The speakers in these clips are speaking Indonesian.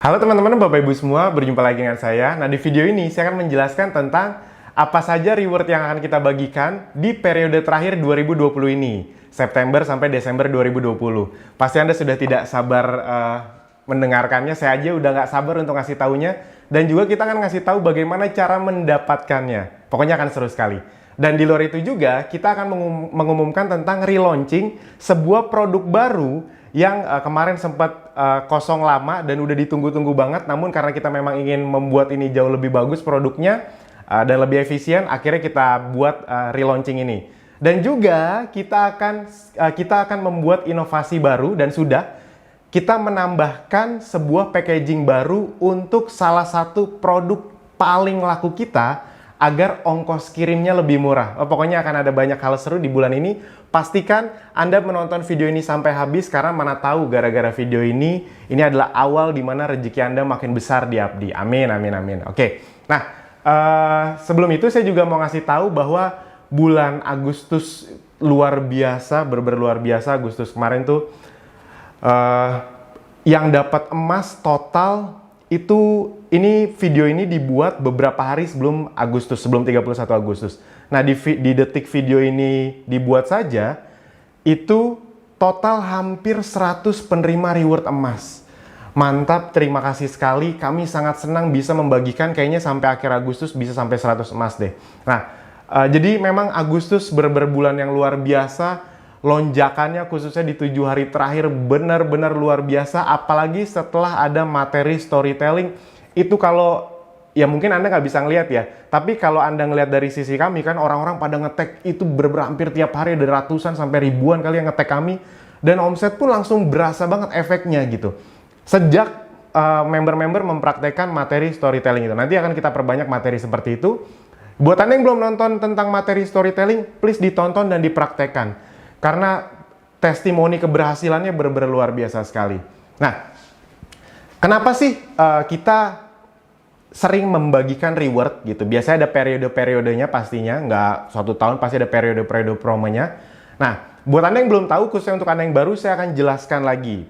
Halo teman-teman, Bapak Ibu semua, berjumpa lagi dengan saya. Nah, di video ini saya akan menjelaskan tentang apa saja reward yang akan kita bagikan di periode terakhir 2020 ini, September sampai Desember 2020. Pasti Anda sudah tidak sabar mendengarkannya, saya aja udah nggak sabar untuk ngasih taunya, dan juga kita akan ngasih tahu bagaimana cara mendapatkannya. Pokoknya akan seru sekali. Dan di luar itu juga, kita akan mengumumkan tentang relaunching sebuah produk baru yang kemarin sempat kosong lama dan udah ditunggu-tunggu banget. Namun karena kita memang ingin membuat ini jauh lebih bagus produknya dan lebih efisien, akhirnya kita buat relaunching ini. Dan juga kita akan membuat inovasi baru dan sudah kita menambahkan sebuah packaging baru untuk salah satu produk paling laku kita agar ongkos kirimnya lebih murah. Pokoknya akan ada banyak hal seru di bulan ini. Pastikan Anda menonton video ini sampai habis karena mana tahu gara-gara video ini adalah awal di mana rezeki Anda makin besar di Abdi. Amin, amin, amin. Oke. Nah, sebelum itu saya juga mau ngasih tahu bahwa bulan Agustus luar biasa, bener-bener luar biasa. Agustus kemarin tuh yang dapat emas total itu, ini video ini dibuat beberapa hari sebelum Agustus, sebelum 31 Agustus. Nah, di detik video ini dibuat saja, itu total hampir 100 penerima reward emas. Mantap, terima kasih sekali. Kami sangat senang bisa membagikan, kayaknya sampai akhir Agustus bisa sampai 100 emas deh. Nah, jadi memang Agustus bener-bener bulan yang luar biasa. Lonjakannya khususnya di 7 hari terakhir benar-benar luar biasa, apalagi setelah ada materi storytelling. Itu kalau, ya mungkin Anda nggak bisa ngelihat ya, tapi kalau Anda ngelihat dari sisi kami kan orang-orang pada ngetek itu hampir tiap hari, ada ratusan sampai ribuan kali yang ngetek kami, dan omset pun langsung berasa banget efeknya gitu. Sejak member-member mempraktekkan materi storytelling itu. Nanti akan kita perbanyak materi seperti itu. Buat Anda yang belum nonton tentang materi storytelling, please ditonton dan dipraktekkan. Karena testimoni keberhasilannya benar-benar luar biasa sekali. Nah, kenapa sih kita sering membagikan reward gitu? Biasanya ada periode-periodenya pastinya, nggak suatu tahun pasti ada periode-periode promonya. Nah, buat Anda yang belum tahu, khususnya untuk Anda yang baru, saya akan jelaskan lagi.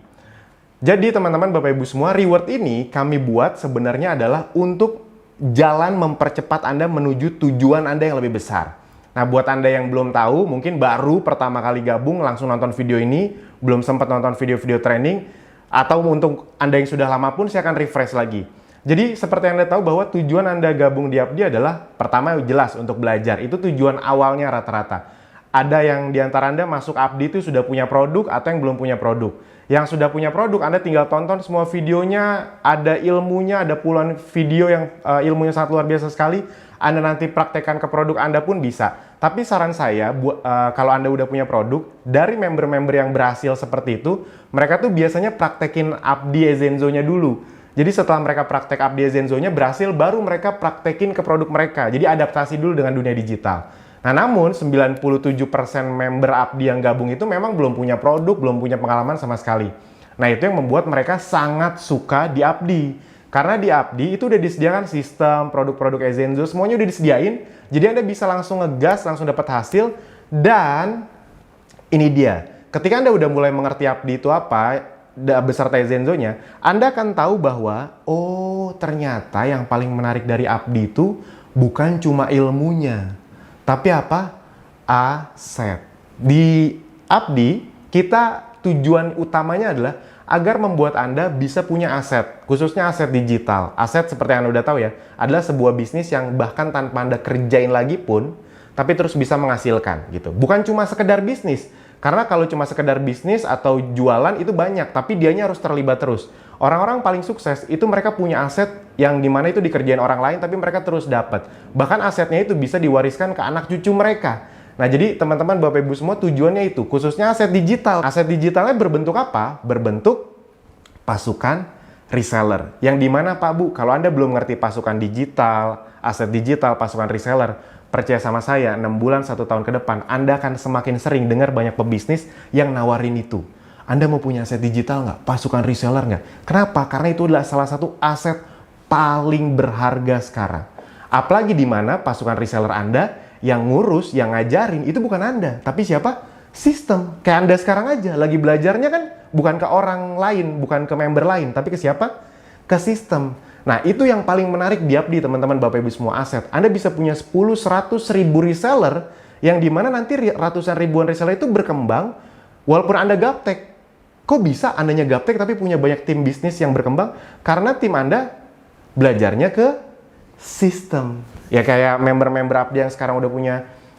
Jadi teman-teman, Bapak Ibu semua, reward ini kami buat sebenarnya adalah untuk jalan mempercepat Anda menuju tujuan Anda yang lebih besar. Nah, buat Anda yang belum tahu, mungkin baru pertama kali gabung langsung nonton video ini, belum sempat nonton video-video training, atau untuk Anda yang sudah lama pun saya akan refresh lagi. Jadi, seperti Anda tahu bahwa tujuan Anda gabung di Abdi adalah, pertama jelas untuk belajar. Itu tujuan awalnya rata-rata. Ada yang di antara Anda masuk Abdi itu sudah punya produk atau yang belum punya produk. Yang sudah punya produk, Anda tinggal tonton semua videonya, ada ilmunya, ada puluhan video yang ilmunya sangat luar biasa sekali. Anda nanti praktekkan ke produk Anda pun bisa. Tapi saran saya, kalau Anda udah punya produk, dari member-member yang berhasil seperti itu, mereka tuh biasanya praktekin Abdi Ezenzo-nya dulu. Jadi setelah mereka praktek Abdi Ezenzo-nya berhasil, baru mereka praktekin ke produk mereka. Jadi adaptasi dulu dengan dunia digital. Nah, namun 97% member Abdi yang gabung itu memang belum punya produk, belum punya pengalaman sama sekali. Nah, itu yang membuat mereka sangat suka di Abdi. Karena di Abdi itu udah disediakan sistem, produk-produk Ezenzo, semuanya udah disediain. Jadi Anda bisa langsung ngegas, langsung dapat hasil. Dan ini dia, ketika Anda udah mulai mengerti Abdi itu apa, beserta Ezenzo-nya, Anda akan tahu bahwa, oh ternyata yang paling menarik dari Abdi itu bukan cuma ilmunya, tapi apa? Aset. Di Abdi, kita tujuan utamanya adalah agar membuat Anda bisa punya aset, khususnya aset digital. Aset seperti yang Anda udah tahu ya, adalah sebuah bisnis yang bahkan tanpa Anda kerjain lagi pun, tapi terus bisa menghasilkan gitu. Bukan cuma sekedar bisnis, karena kalau cuma sekedar bisnis atau jualan itu banyak, tapi dianya harus terlibat terus. Orang-orang paling sukses itu mereka punya aset yang dimana itu dikerjain orang lain, tapi mereka terus dapat. Bahkan asetnya itu bisa diwariskan ke anak cucu mereka. Nah, jadi teman-teman, Bapak Ibu semua, tujuannya itu, khususnya aset digital. Aset digitalnya berbentuk apa? Berbentuk pasukan reseller. Yang dimana, Pak Bu, kalau Anda belum ngerti pasukan digital, aset digital, pasukan reseller, percaya sama saya, 6 bulan, 1 tahun ke depan, Anda akan semakin sering dengar banyak pebisnis yang nawarin itu. Anda mau punya aset digital nggak? Pasukan reseller nggak? Kenapa? Karena itu adalah salah satu aset paling berharga sekarang. Apalagi di mana pasukan reseller Anda yang ngurus, yang ngajarin, itu bukan Anda, tapi siapa? Sistem. Kayak Anda sekarang aja, lagi belajarnya kan bukan ke orang lain, bukan ke member lain, tapi ke siapa? ke sistem. Nah, itu yang paling menarik di Apdi, teman-teman Bapak Ibu semua aset. Anda bisa punya 10, 100, 1000 reseller, yang dimana nanti ratusan ribuan reseller itu berkembang, walaupun Anda gaptek. Kok bisa Andanya gaptek tapi punya banyak tim bisnis yang berkembang? Karena tim Anda belajarnya ke sistem. Ya kayak member-member Apdi yang sekarang udah punya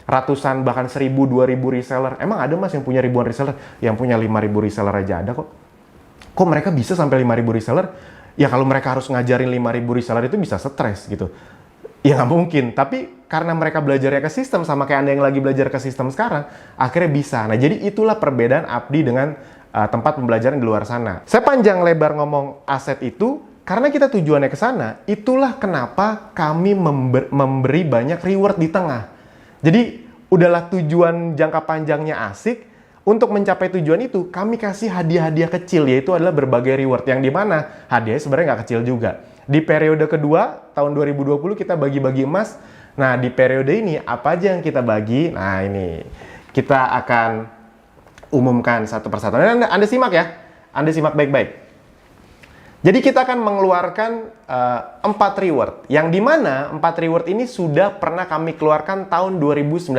ratusan, bahkan 1000, 2000 reseller. Emang ada mas yang punya ribuan reseller? Yang punya 5000 reseller aja ada kok. Kok mereka bisa sampai 5000 reseller? Ya kalau mereka harus ngajarin 5000 reseller itu bisa stres gitu. Ya nggak mungkin, tapi karena mereka belajarnya ke sistem, sama kayak Anda yang lagi belajar ke sistem sekarang, akhirnya bisa. Nah jadi itulah perbedaan Apdi dengan tempat pembelajaran di luar sana. Saya panjang lebar ngomong aset itu, karena kita tujuannya ke sana, itulah kenapa kami memberi banyak reward di tengah. Jadi udahlah tujuan jangka panjangnya asik. Untuk mencapai tujuan itu, kami kasih hadiah-hadiah kecil, yaitu adalah berbagai reward. Yang dimana hadiahnya sebenarnya nggak kecil juga. Di periode kedua, tahun 2020, kita bagi-bagi emas. Nah, di periode ini, apa aja yang kita bagi? Nah, ini. Kita akan umumkan satu persatu. Anda simak ya. Anda simak baik-baik. Jadi kita akan mengeluarkan 4 reward. Yang dimana 4 reward ini sudah pernah kami keluarkan tahun 2019.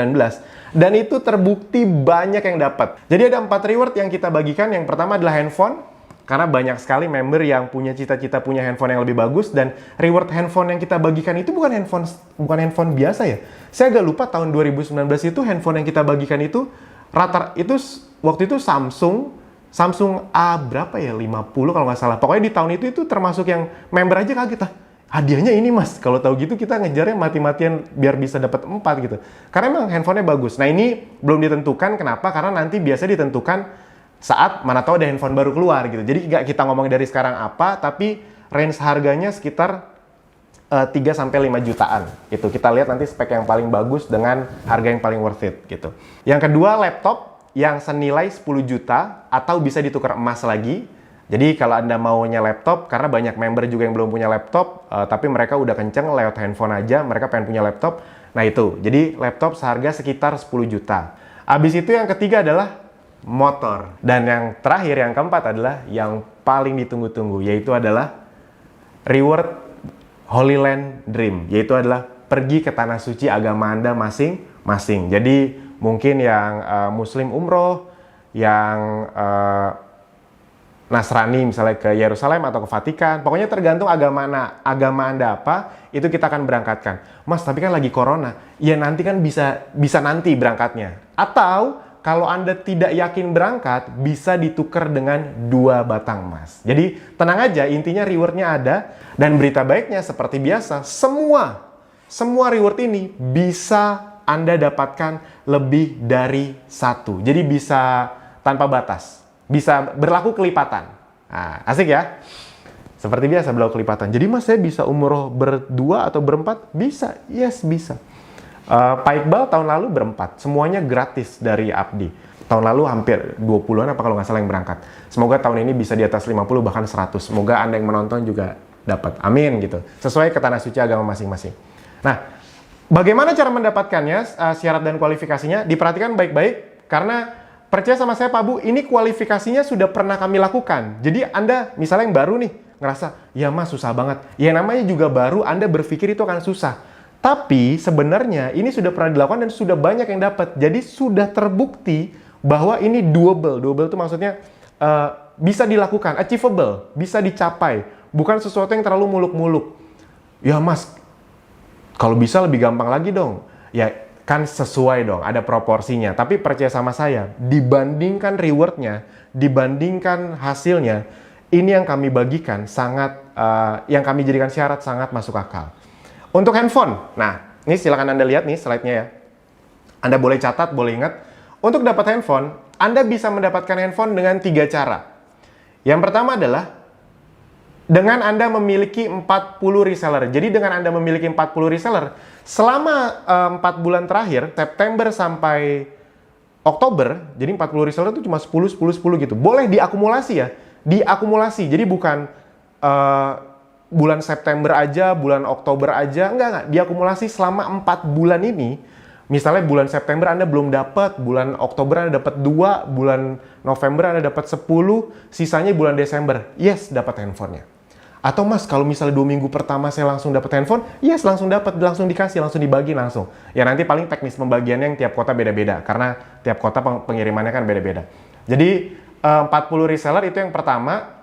Dan itu terbukti banyak yang dapat. Jadi ada 4 reward yang kita bagikan. Yang pertama adalah handphone. Karena banyak sekali member yang punya cita-cita punya handphone yang lebih bagus. Dan reward handphone yang kita bagikan itu bukan handphone biasa ya. Saya agak lupa tahun 2019 itu handphone yang kita bagikan itu waktu itu Samsung A berapa ya? 50 kalau nggak salah. Pokoknya di tahun itu termasuk yang member aja kaget lah. Hadiahnya ini mas. Kalau tahu gitu kita ngejarnya mati-matian biar bisa dapat 4 gitu. Karena emang handphonenya bagus. Nah ini belum ditentukan. Kenapa? Karena nanti biasa ditentukan saat mana tahu ada handphone baru keluar gitu. Jadi nggak kita ngomong dari sekarang apa, tapi range harganya sekitar 3-5 jutaan. Itu kita lihat nanti spek yang paling bagus dengan harga yang paling worth it gitu. Yang kedua laptop yang senilai 10 juta atau bisa ditukar emas lagi. Jadi kalau Anda maunya laptop, karena banyak member juga yang belum punya laptop, tapi mereka udah kenceng lewat handphone aja, mereka pengen punya laptop. Nah itu, jadi laptop seharga sekitar 10 juta. Habis itu yang ketiga adalah motor. Dan yang terakhir, yang keempat adalah yang paling ditunggu-tunggu, yaitu adalah reward Holy Land Dream, yaitu adalah pergi ke tanah suci agama Anda masing-masing. Jadi mungkin yang Muslim umroh, yang Nasrani misalnya ke Yerusalem atau ke Vatikan. Pokoknya tergantung agama Anda apa, itu kita akan berangkatkan. Mas, tapi kan lagi corona. Ya nanti kan bisa nanti berangkatnya. Atau kalau Anda tidak yakin berangkat, bisa ditukar dengan 2 batang emas. Jadi tenang aja, intinya rewardnya ada. Dan berita baiknya seperti biasa, semua reward ini bisa Anda dapatkan lebih dari 1. Jadi bisa tanpa batas. Bisa berlaku kelipatan. Nah, asik ya? Seperti biasa berlaku kelipatan. Jadi mas saya bisa umroh berdua atau berempat? Bisa. Yes, bisa. Pak Iqbal tahun lalu berempat. Semuanya gratis dari Apdi. Tahun lalu hampir 20-an apa kalau nggak salah yang berangkat. Semoga tahun ini bisa di atas 50 bahkan 100. Semoga Anda yang menonton juga dapat. Amin gitu. Sesuai ke tanah suci agama masing-masing. Nah, bagaimana cara mendapatkannya, syarat dan kualifikasinya? Diperhatikan baik-baik, karena percaya sama saya Pak Bu, ini kualifikasinya sudah pernah kami lakukan. Jadi Anda misalnya yang baru nih, ngerasa, ya mas susah banget. Ya namanya juga baru, Anda berpikir itu akan susah. Tapi sebenarnya ini sudah pernah dilakukan dan sudah banyak yang dapat. Jadi sudah terbukti bahwa ini doable. Doable itu maksudnya bisa dilakukan, achievable, bisa dicapai. Bukan sesuatu yang terlalu muluk-muluk. Ya mas, kalau bisa lebih gampang lagi dong. Ya kan sesuai dong, ada proporsinya. Tapi percaya sama saya, dibandingkan rewardnya, dibandingkan hasilnya, ini yang kami bagikan sangat, yang kami jadikan syarat sangat masuk akal. Untuk handphone, nah ini silakan Anda lihat nih slide-nya ya. Anda boleh catat, boleh ingat. Untuk dapat handphone, Anda bisa mendapatkan handphone dengan 3 cara. Yang pertama adalah dengan Anda memiliki 40 reseller. Jadi dengan Anda memiliki 40 reseller, selama 4 bulan terakhir, September sampai Oktober, jadi 40 reseller itu cuma 10 gitu. Boleh diakumulasi ya, diakumulasi. Jadi bukan bulan September aja, bulan Oktober aja, enggak. Diakumulasi selama 4 bulan ini. Misalnya bulan September Anda belum dapat, bulan Oktober Anda dapat 2, bulan November Anda dapat 10, sisanya bulan Desember. Yes, dapat handphonenya. Atau Mas, kalau misalnya 2 minggu pertama saya langsung dapat handphone, yes langsung dapat, langsung dikasih, langsung dibagi langsung. Ya nanti paling teknis pembagiannya yang tiap kota beda-beda, karena tiap kota pengirimannya kan beda-beda. Jadi 40 reseller itu yang pertama.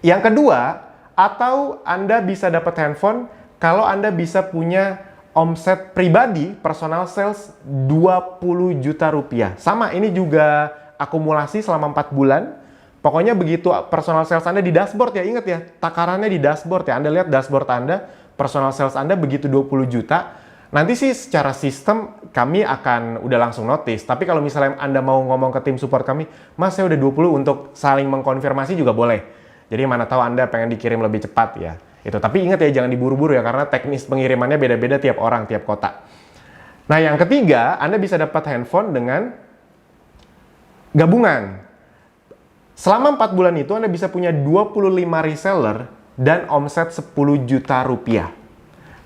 Yang kedua, atau Anda bisa dapat handphone kalau Anda bisa punya omset pribadi, personal sales 20 juta rupiah. Sama, ini juga akumulasi selama 4 bulan. Pokoknya begitu personal sales Anda di dashboard ya, ingat ya, takarannya di dashboard ya. Anda lihat dashboard Anda, personal sales Anda begitu 20 juta. Nanti sih secara sistem kami akan udah langsung notice. Tapi kalau misalnya Anda mau ngomong ke tim support kami, Mas saya udah 20 untuk saling mengkonfirmasi juga boleh. Jadi mana tahu Anda pengen dikirim lebih cepat ya. Itu. Tapi ingat ya, jangan diburu-buru ya, karena teknis pengirimannya beda-beda tiap orang, tiap kota. Nah yang ketiga, Anda bisa dapat handphone dengan gabungan. Selama 4 bulan itu Anda bisa punya 25 reseller dan omset 10 juta rupiah.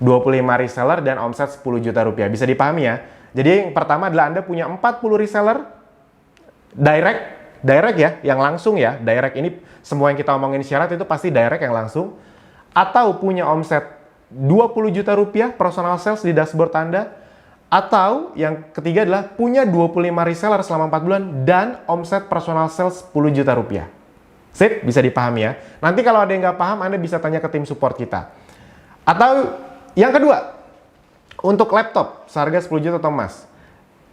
25 reseller dan omset 10 juta rupiah. Bisa dipahami ya? Jadi yang pertama adalah Anda punya 40 reseller direct ya, yang langsung ya. Direct ini semua yang kita omongin syarat itu pasti direct yang langsung. Atau punya omset 20 juta rupiah personal sales di dashboard Anda. Atau yang ketiga adalah punya 25 reseller selama 4 bulan dan omset personal sales 10 juta rupiah. Sip, bisa dipahami ya. Nanti kalau ada yang nggak paham, Anda bisa tanya ke tim support kita. Atau yang kedua, untuk laptop seharga 10 juta atau emas.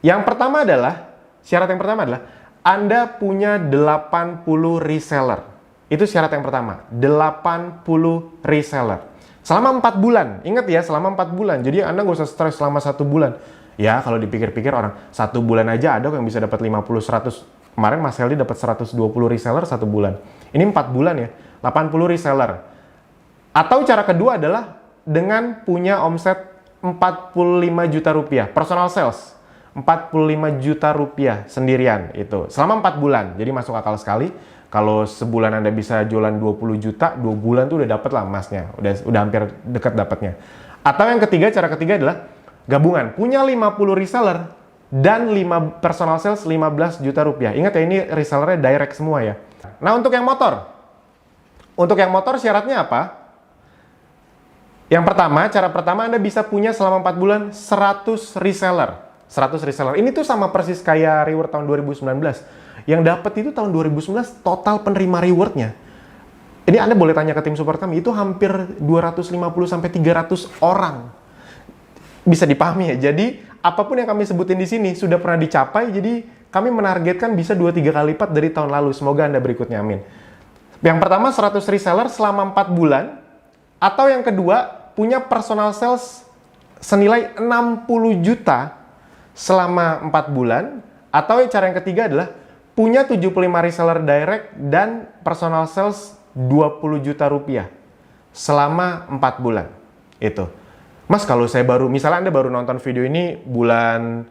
Yang pertama adalah, syarat yang pertama adalah Anda punya 80 reseller. Itu syarat yang pertama, 80 reseller. Selama 4 bulan, ingat ya, selama 4 bulan. Jadi Anda nggak usah stres selama 1 bulan. Ya, kalau dipikir-pikir orang, 1 bulan aja ada yang bisa dapat 50-100. Kemarin Mas Heldi dapat 120 reseller 1 bulan. Ini 4 bulan ya, 80 reseller. Atau cara kedua adalah dengan punya omset 45 juta rupiah. Personal sales, 45 juta rupiah sendirian itu. Selama 4 bulan, jadi masuk akal sekali. Kalau sebulan Anda bisa jualan 20 juta, 2 bulan tuh udah dapet lah emasnya. Udah hampir dekat dapatnya. Atau yang ketiga, cara ketiga adalah gabungan. Punya 50 reseller dan 5 personal sales 15 juta rupiah. Ingat ya, ini resellernya direct semua ya. Nah, untuk yang motor. Untuk yang motor syaratnya apa? Yang pertama, cara pertama Anda bisa punya selama 4 bulan 100 reseller. 100 reseller. Ini tuh sama persis kayak reward tahun 2019. Yang dapat itu tahun 2019 total penerima rewardnya. Ini Anda boleh tanya ke tim support kami, itu hampir 250-300 orang. Bisa dipahami ya. Jadi apapun yang kami sebutin di sini sudah pernah dicapai, jadi kami menargetkan bisa 2-3 kali lipat dari tahun lalu. Semoga Anda berikutnya, amin. Yang pertama 100 reseller selama 4 bulan. Atau yang kedua, punya personal sales senilai 60 juta selama 4 bulan. Atau cara yang ketiga adalah punya 75 reseller direct dan personal sales 20 juta rupiah selama 4 bulan. Itu. Mas, kalau saya baru, misalnya Anda baru nonton video ini bulan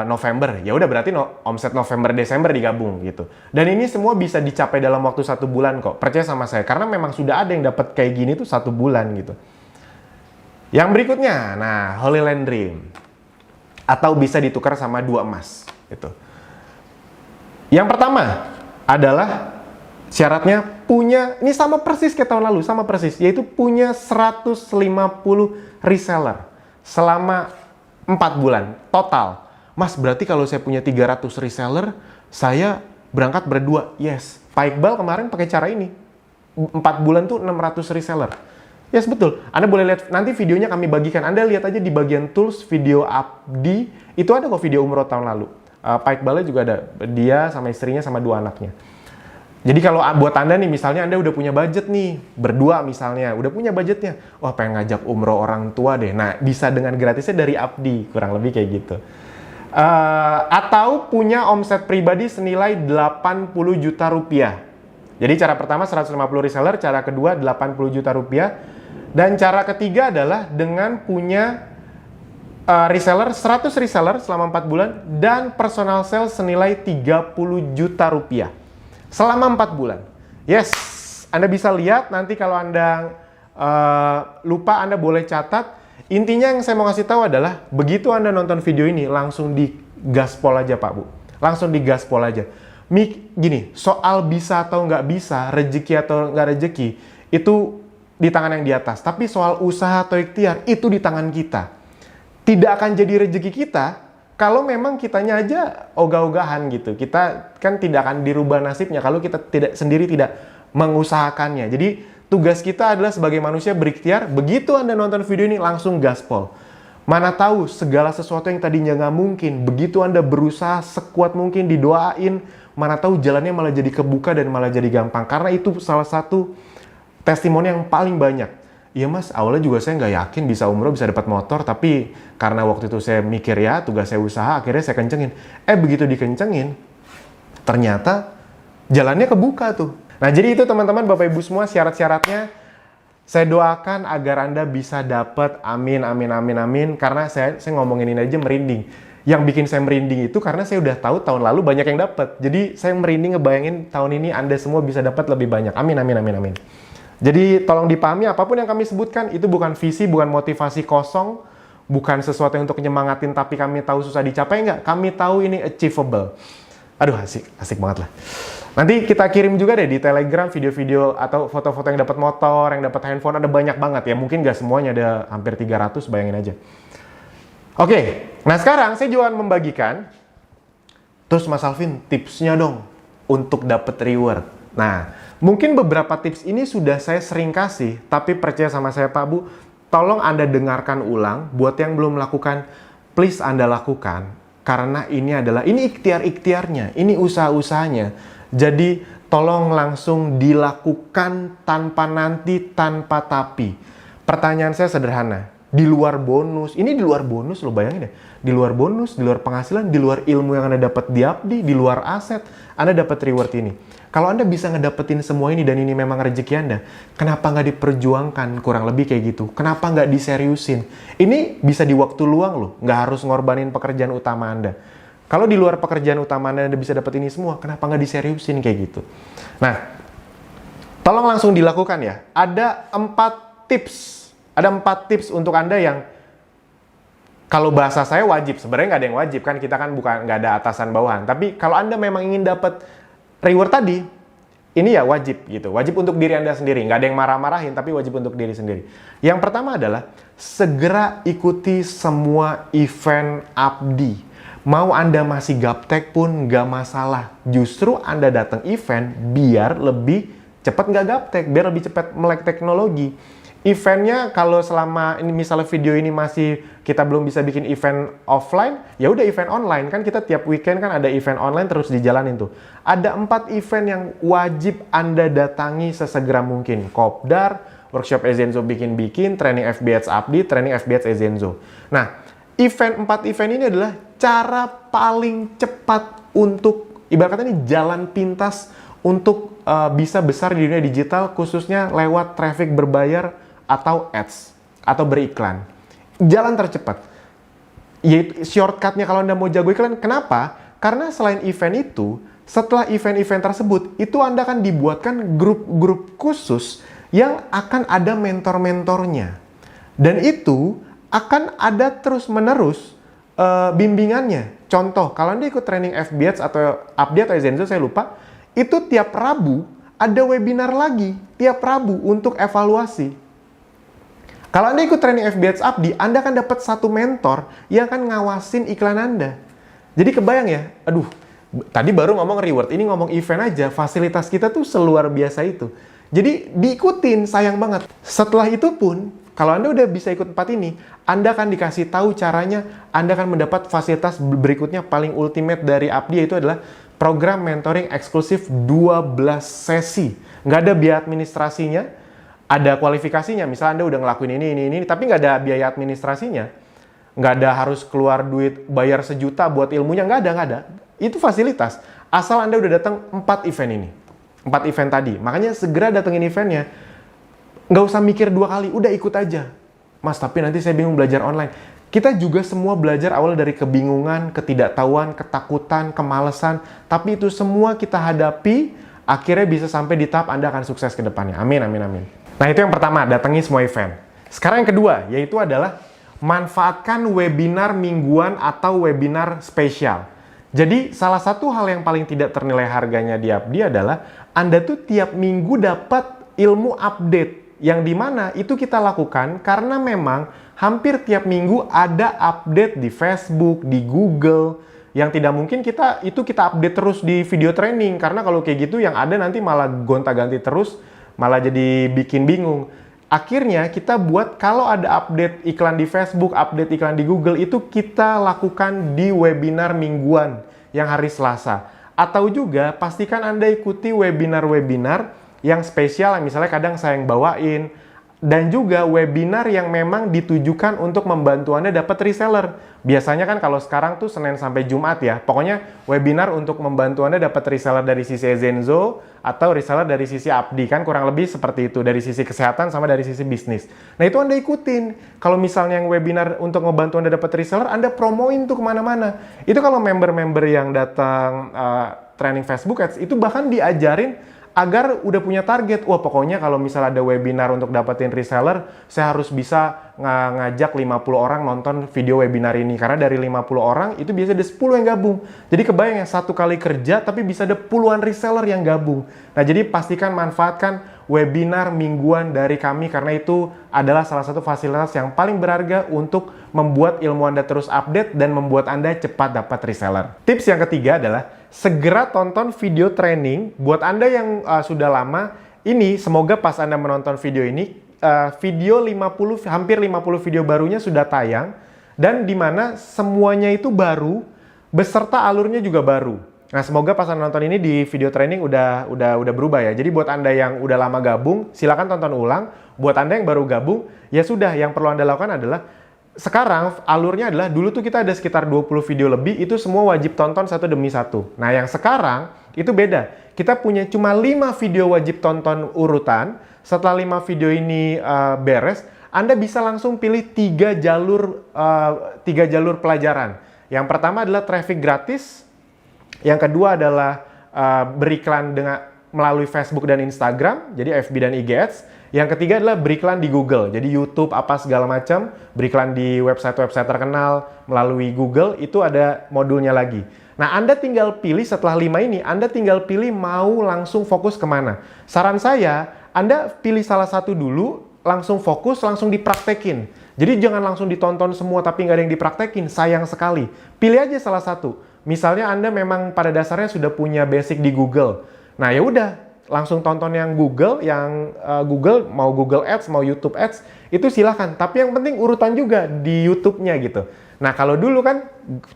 November, ya udah berarti omset November Desember digabung gitu. Dan ini semua bisa dicapai dalam waktu 1 bulan kok. Percaya sama saya, karena memang sudah ada yang dapat kayak gini tuh 1 bulan gitu. Yang berikutnya, nah, Holy Land Dream. Atau bisa ditukar sama 2 emas gitu. Yang pertama adalah syaratnya punya, ini sama persis kayak tahun lalu, sama persis, yaitu punya 150 reseller selama 4 bulan total. Mas, berarti kalau saya punya 300 reseller, saya berangkat berdua. Yes, Pak Iqbal kemarin pakai cara ini. 4 bulan tuh 600 reseller. Yes, betul. Anda boleh lihat, nanti videonya kami bagikan. Anda lihat aja di bagian tools, video Abdi, itu ada kok video umroh tahun lalu. Pak Iqbalnya juga ada, dia sama istrinya sama 2 anaknya. Jadi kalau buat Anda nih, misalnya Anda udah punya budget nih, berdua misalnya, udah punya budgetnya, wah pengen ngajak umroh orang tua deh, nah bisa dengan gratisnya dari Abdi, kurang lebih kayak gitu. Atau punya omset pribadi senilai 80 juta rupiah. Jadi cara pertama 150 reseller, cara kedua 80 juta rupiah, dan cara ketiga adalah dengan punya reseller, 100 reseller selama 4 bulan dan personal sales senilai 30 juta rupiah selama 4 bulan. Yes, Anda bisa lihat nanti kalau Anda lupa, Anda boleh catat. Intinya yang saya mau kasih tahu adalah begitu Anda nonton video ini langsung digaspol aja Pak Bu. Langsung digaspol aja. Gini, soal bisa atau nggak bisa, rezeki atau nggak rezeki, itu di tangan yang di atas. Tapi soal usaha atau ikhtiar, itu di tangan kita. Tidak akan jadi rezeki kita kalau memang kitanya aja ogah-ogahan gitu. Kita kan tidak akan dirubah nasibnya kalau kita sendiri tidak mengusahakannya. Jadi tugas kita adalah sebagai manusia berikhtiar. Begitu Anda nonton video ini langsung gaspol. Mana tahu segala sesuatu yang tadinya nggak mungkin, begitu Anda berusaha sekuat mungkin didoain, mana tahu jalannya malah jadi kebuka dan malah jadi gampang. Karena itu salah satu testimoni yang paling banyak. Iya mas, awalnya juga saya nggak yakin bisa umroh, bisa dapat motor, tapi karena waktu itu saya mikir ya, tugas saya usaha, akhirnya saya kencengin. Begitu dikencengin, ternyata jalannya kebuka tuh. Nah jadi itu teman-teman, Bapak Ibu semua, syarat-syaratnya saya doakan agar Anda bisa dapat, amin, amin, amin, amin. Karena saya ngomongin ini aja merinding. Yang bikin saya merinding itu karena saya udah tahu tahun lalu banyak yang dapat. Jadi saya merinding ngebayangin tahun ini Anda semua bisa dapat lebih banyak. Amin, amin, amin, amin. Jadi tolong dipahami, apapun yang kami sebutkan itu bukan visi, bukan motivasi kosong, bukan sesuatu yang untuk nyemangatin tapi kami tahu susah dicapai, enggak. Kami tahu ini achievable. Aduh, asik banget lah. Nanti kita kirim juga deh di Telegram video-video atau foto-foto yang dapat motor, yang dapat handphone, ada banyak banget ya. Mungkin nggak semuanya, ada hampir 300, bayangin aja. Oke, nah sekarang saya juga membagikan, terus Mas Alvin tipsnya dong untuk dapat reward. Nah, mungkin beberapa tips ini sudah saya sering kasih, tapi percaya sama saya Pak Bu, tolong Anda dengarkan ulang. Buat yang belum melakukan, please Anda lakukan. Karena ini ikhtiar-ikhtiarnya, ini usaha-usahanya. Jadi tolong langsung dilakukan tanpa nanti, tanpa tapi. Pertanyaan saya sederhana, di luar bonus, ini di luar bonus loh, bayangin deh. Di luar bonus, di luar penghasilan, di luar ilmu yang Anda dapat di Abdi, di luar aset, Anda dapat reward ini. Kalau Anda bisa ngedapetin semua ini dan ini memang rezeki Anda, kenapa nggak diperjuangkan, kurang lebih kayak gitu? Kenapa nggak diseriusin? Ini bisa di waktu luang loh, nggak harus ngorbanin pekerjaan utama Anda. Kalau di luar pekerjaan utama Anda bisa dapat ini semua, kenapa nggak diseriusin kayak gitu? Nah, tolong langsung dilakukan ya. Ada 4 tips. Ada 4 tips untuk Anda yang kalau bahasa saya wajib. Sebenarnya nggak ada yang wajib kan, kita kan nggak ada atasan bawahan. Tapi kalau Anda memang ingin dapat reward tadi, ini ya wajib gitu. Wajib untuk diri Anda sendiri. Nggak ada yang marah-marahin, tapi wajib untuk diri sendiri. Yang pertama adalah segera ikuti semua event Abdi. Mau Anda masih gaptek pun nggak masalah. Justru Anda datang event biar lebih cepat nggak gaptek, biar lebih cepat melek teknologi. Eventnya kalau selama ini misalnya video ini masih kita belum bisa bikin event offline, ya udah event online kan, kita tiap weekend kan ada event online terus dijalanin tuh. Ada 4 event yang wajib Anda datangi sesegera mungkin. Kopdar, workshop Ezenzo bikin-bikin, training FBH Abdi, training FBH Ezenzo. Nah, 4 event ini adalah cara paling cepat untuk, ibarat kata ini jalan pintas untuk bisa besar di dunia digital, khususnya lewat traffic berbayar atau ads, atau beriklan. Jalan tercepat. Yaitu shortcutnya kalau Anda mau jago iklan. Kenapa? Karena selain event itu, setelah event-event tersebut, itu Anda akan dibuatkan grup-grup khusus yang akan ada mentor-mentornya. Dan itu akan ada terus-menerus bimbingannya. Contoh, kalau Anda ikut training FBH atau Abdi atau Ezenzo, saya lupa, itu tiap Rabu ada webinar lagi, tiap Rabu untuk evaluasi. Kalau Anda ikut training FBH Abdi, Anda akan dapat satu mentor yang akan ngawasin iklan Anda. Jadi kebayang ya, aduh, tadi baru ngomong reward, ini ngomong event aja, fasilitas kita tuh seluar biasa itu. Jadi diikutin, sayang banget. Setelah itu pun, kalau Anda udah bisa ikut 4 ini, Anda akan dikasih tahu caranya, Anda akan mendapat fasilitas berikutnya paling ultimate dari Abdi, yaitu adalah program mentoring eksklusif 12 sesi. Nggak ada biaya administrasinya, ada kualifikasinya. Misalnya Anda udah ngelakuin ini, tapi nggak ada biaya administrasinya. Nggak ada harus keluar duit, bayar 1 juta buat ilmunya, nggak ada. Itu fasilitas. Asal Anda udah datang 4 event ini. 4 event tadi. Makanya segera datengin eventnya. Nggak usah mikir 2 kali, udah ikut aja. Mas, tapi nanti saya bingung belajar online. Kita juga semua belajar awal dari kebingungan, ketidaktahuan, ketakutan, kemalasan. Tapi itu semua kita hadapi, akhirnya bisa sampai di tahap Anda akan sukses ke depannya. Amin, amin, amin. Nah, itu yang pertama, datangi semua event. Sekarang yang kedua, yaitu adalah manfaatkan webinar mingguan atau webinar spesial. Jadi, salah satu hal yang paling tidak ternilai harganya di Abdi adalah Anda tuh tiap minggu dapat ilmu update, yang dimana itu kita lakukan karena memang hampir tiap minggu ada update di Facebook, di Google, yang tidak mungkin kita update terus di video training, karena kalau kayak gitu yang ada nanti malah gonta-ganti terus, malah jadi bikin bingung. Akhirnya kita buat kalau ada update iklan di Facebook, update iklan di Google, itu kita lakukan di webinar mingguan yang hari Selasa. Atau juga pastikan Anda ikuti webinar-webinar yang spesial, misalnya kadang saya yang bawain, dan juga webinar yang memang ditujukan untuk membantu Anda dapat reseller. Biasanya kan kalau sekarang tuh Senin sampai Jumat ya, pokoknya webinar untuk membantu Anda dapat reseller dari sisi Ezenzo atau reseller dari sisi Abdi, kan kurang lebih seperti itu, dari sisi kesehatan sama dari sisi bisnis. Nah itu Anda ikutin. Kalau misalnya yang webinar untuk membantu Anda dapat reseller, Anda promoin tuh kemana-mana. Itu kalau member-member yang datang training Facebook Ads, itu bahkan diajarin agar udah punya target. Wah, pokoknya kalau misalnya ada webinar untuk dapetin reseller, saya harus bisa ngajak 50 orang nonton video webinar ini. Karena dari 50 orang, itu biasa ada 10 yang gabung. Jadi kebayang ya, satu kali kerja, tapi bisa ada puluhan reseller yang gabung. Nah, jadi pastikan manfaatkan webinar mingguan dari kami, karena itu adalah salah satu fasilitas yang paling berharga untuk membuat ilmu Anda terus update dan membuat Anda cepat dapat reseller. Tips yang ketiga adalah segera tonton video training. Buat Anda yang sudah lama, ini semoga pas Anda menonton video ini, hampir 50 video barunya sudah tayang, dan dimana semuanya itu baru, beserta alurnya juga baru. Nah, semoga pas Anda nonton ini di video training udah berubah ya. Jadi buat Anda yang udah lama gabung, silakan tonton ulang. Buat Anda yang baru gabung, ya sudah, yang perlu Anda lakukan adalah sekarang alurnya adalah, dulu tuh kita ada sekitar 20 video lebih, itu semua wajib tonton satu demi satu. Nah, yang sekarang itu beda. Kita punya cuma 5 video wajib tonton urutan. Setelah 5 video ini beres, Anda bisa langsung pilih 3 jalur pelajaran. Yang pertama adalah traffic gratis. Yang kedua adalah beriklan melalui Facebook dan Instagram, jadi FB dan IG Ads. Yang ketiga adalah beriklan di Google, jadi YouTube apa segala macam, beriklan di website-website terkenal melalui Google, itu ada modulnya lagi. Nah, Anda tinggal pilih setelah 5 ini, Anda tinggal pilih mau langsung fokus kemana. Saran saya, Anda pilih salah satu dulu, langsung fokus, langsung dipraktekin. Jadi jangan langsung ditonton semua tapi nggak ada yang dipraktekin, sayang sekali. Pilih aja salah satu. Misalnya Anda memang pada dasarnya sudah punya basic di Google. Nah, ya udah, langsung tonton yang Google, Google, mau Google Ads, mau YouTube Ads, itu silahkan. Tapi yang penting urutan juga di YouTube-nya gitu. Nah, kalau dulu kan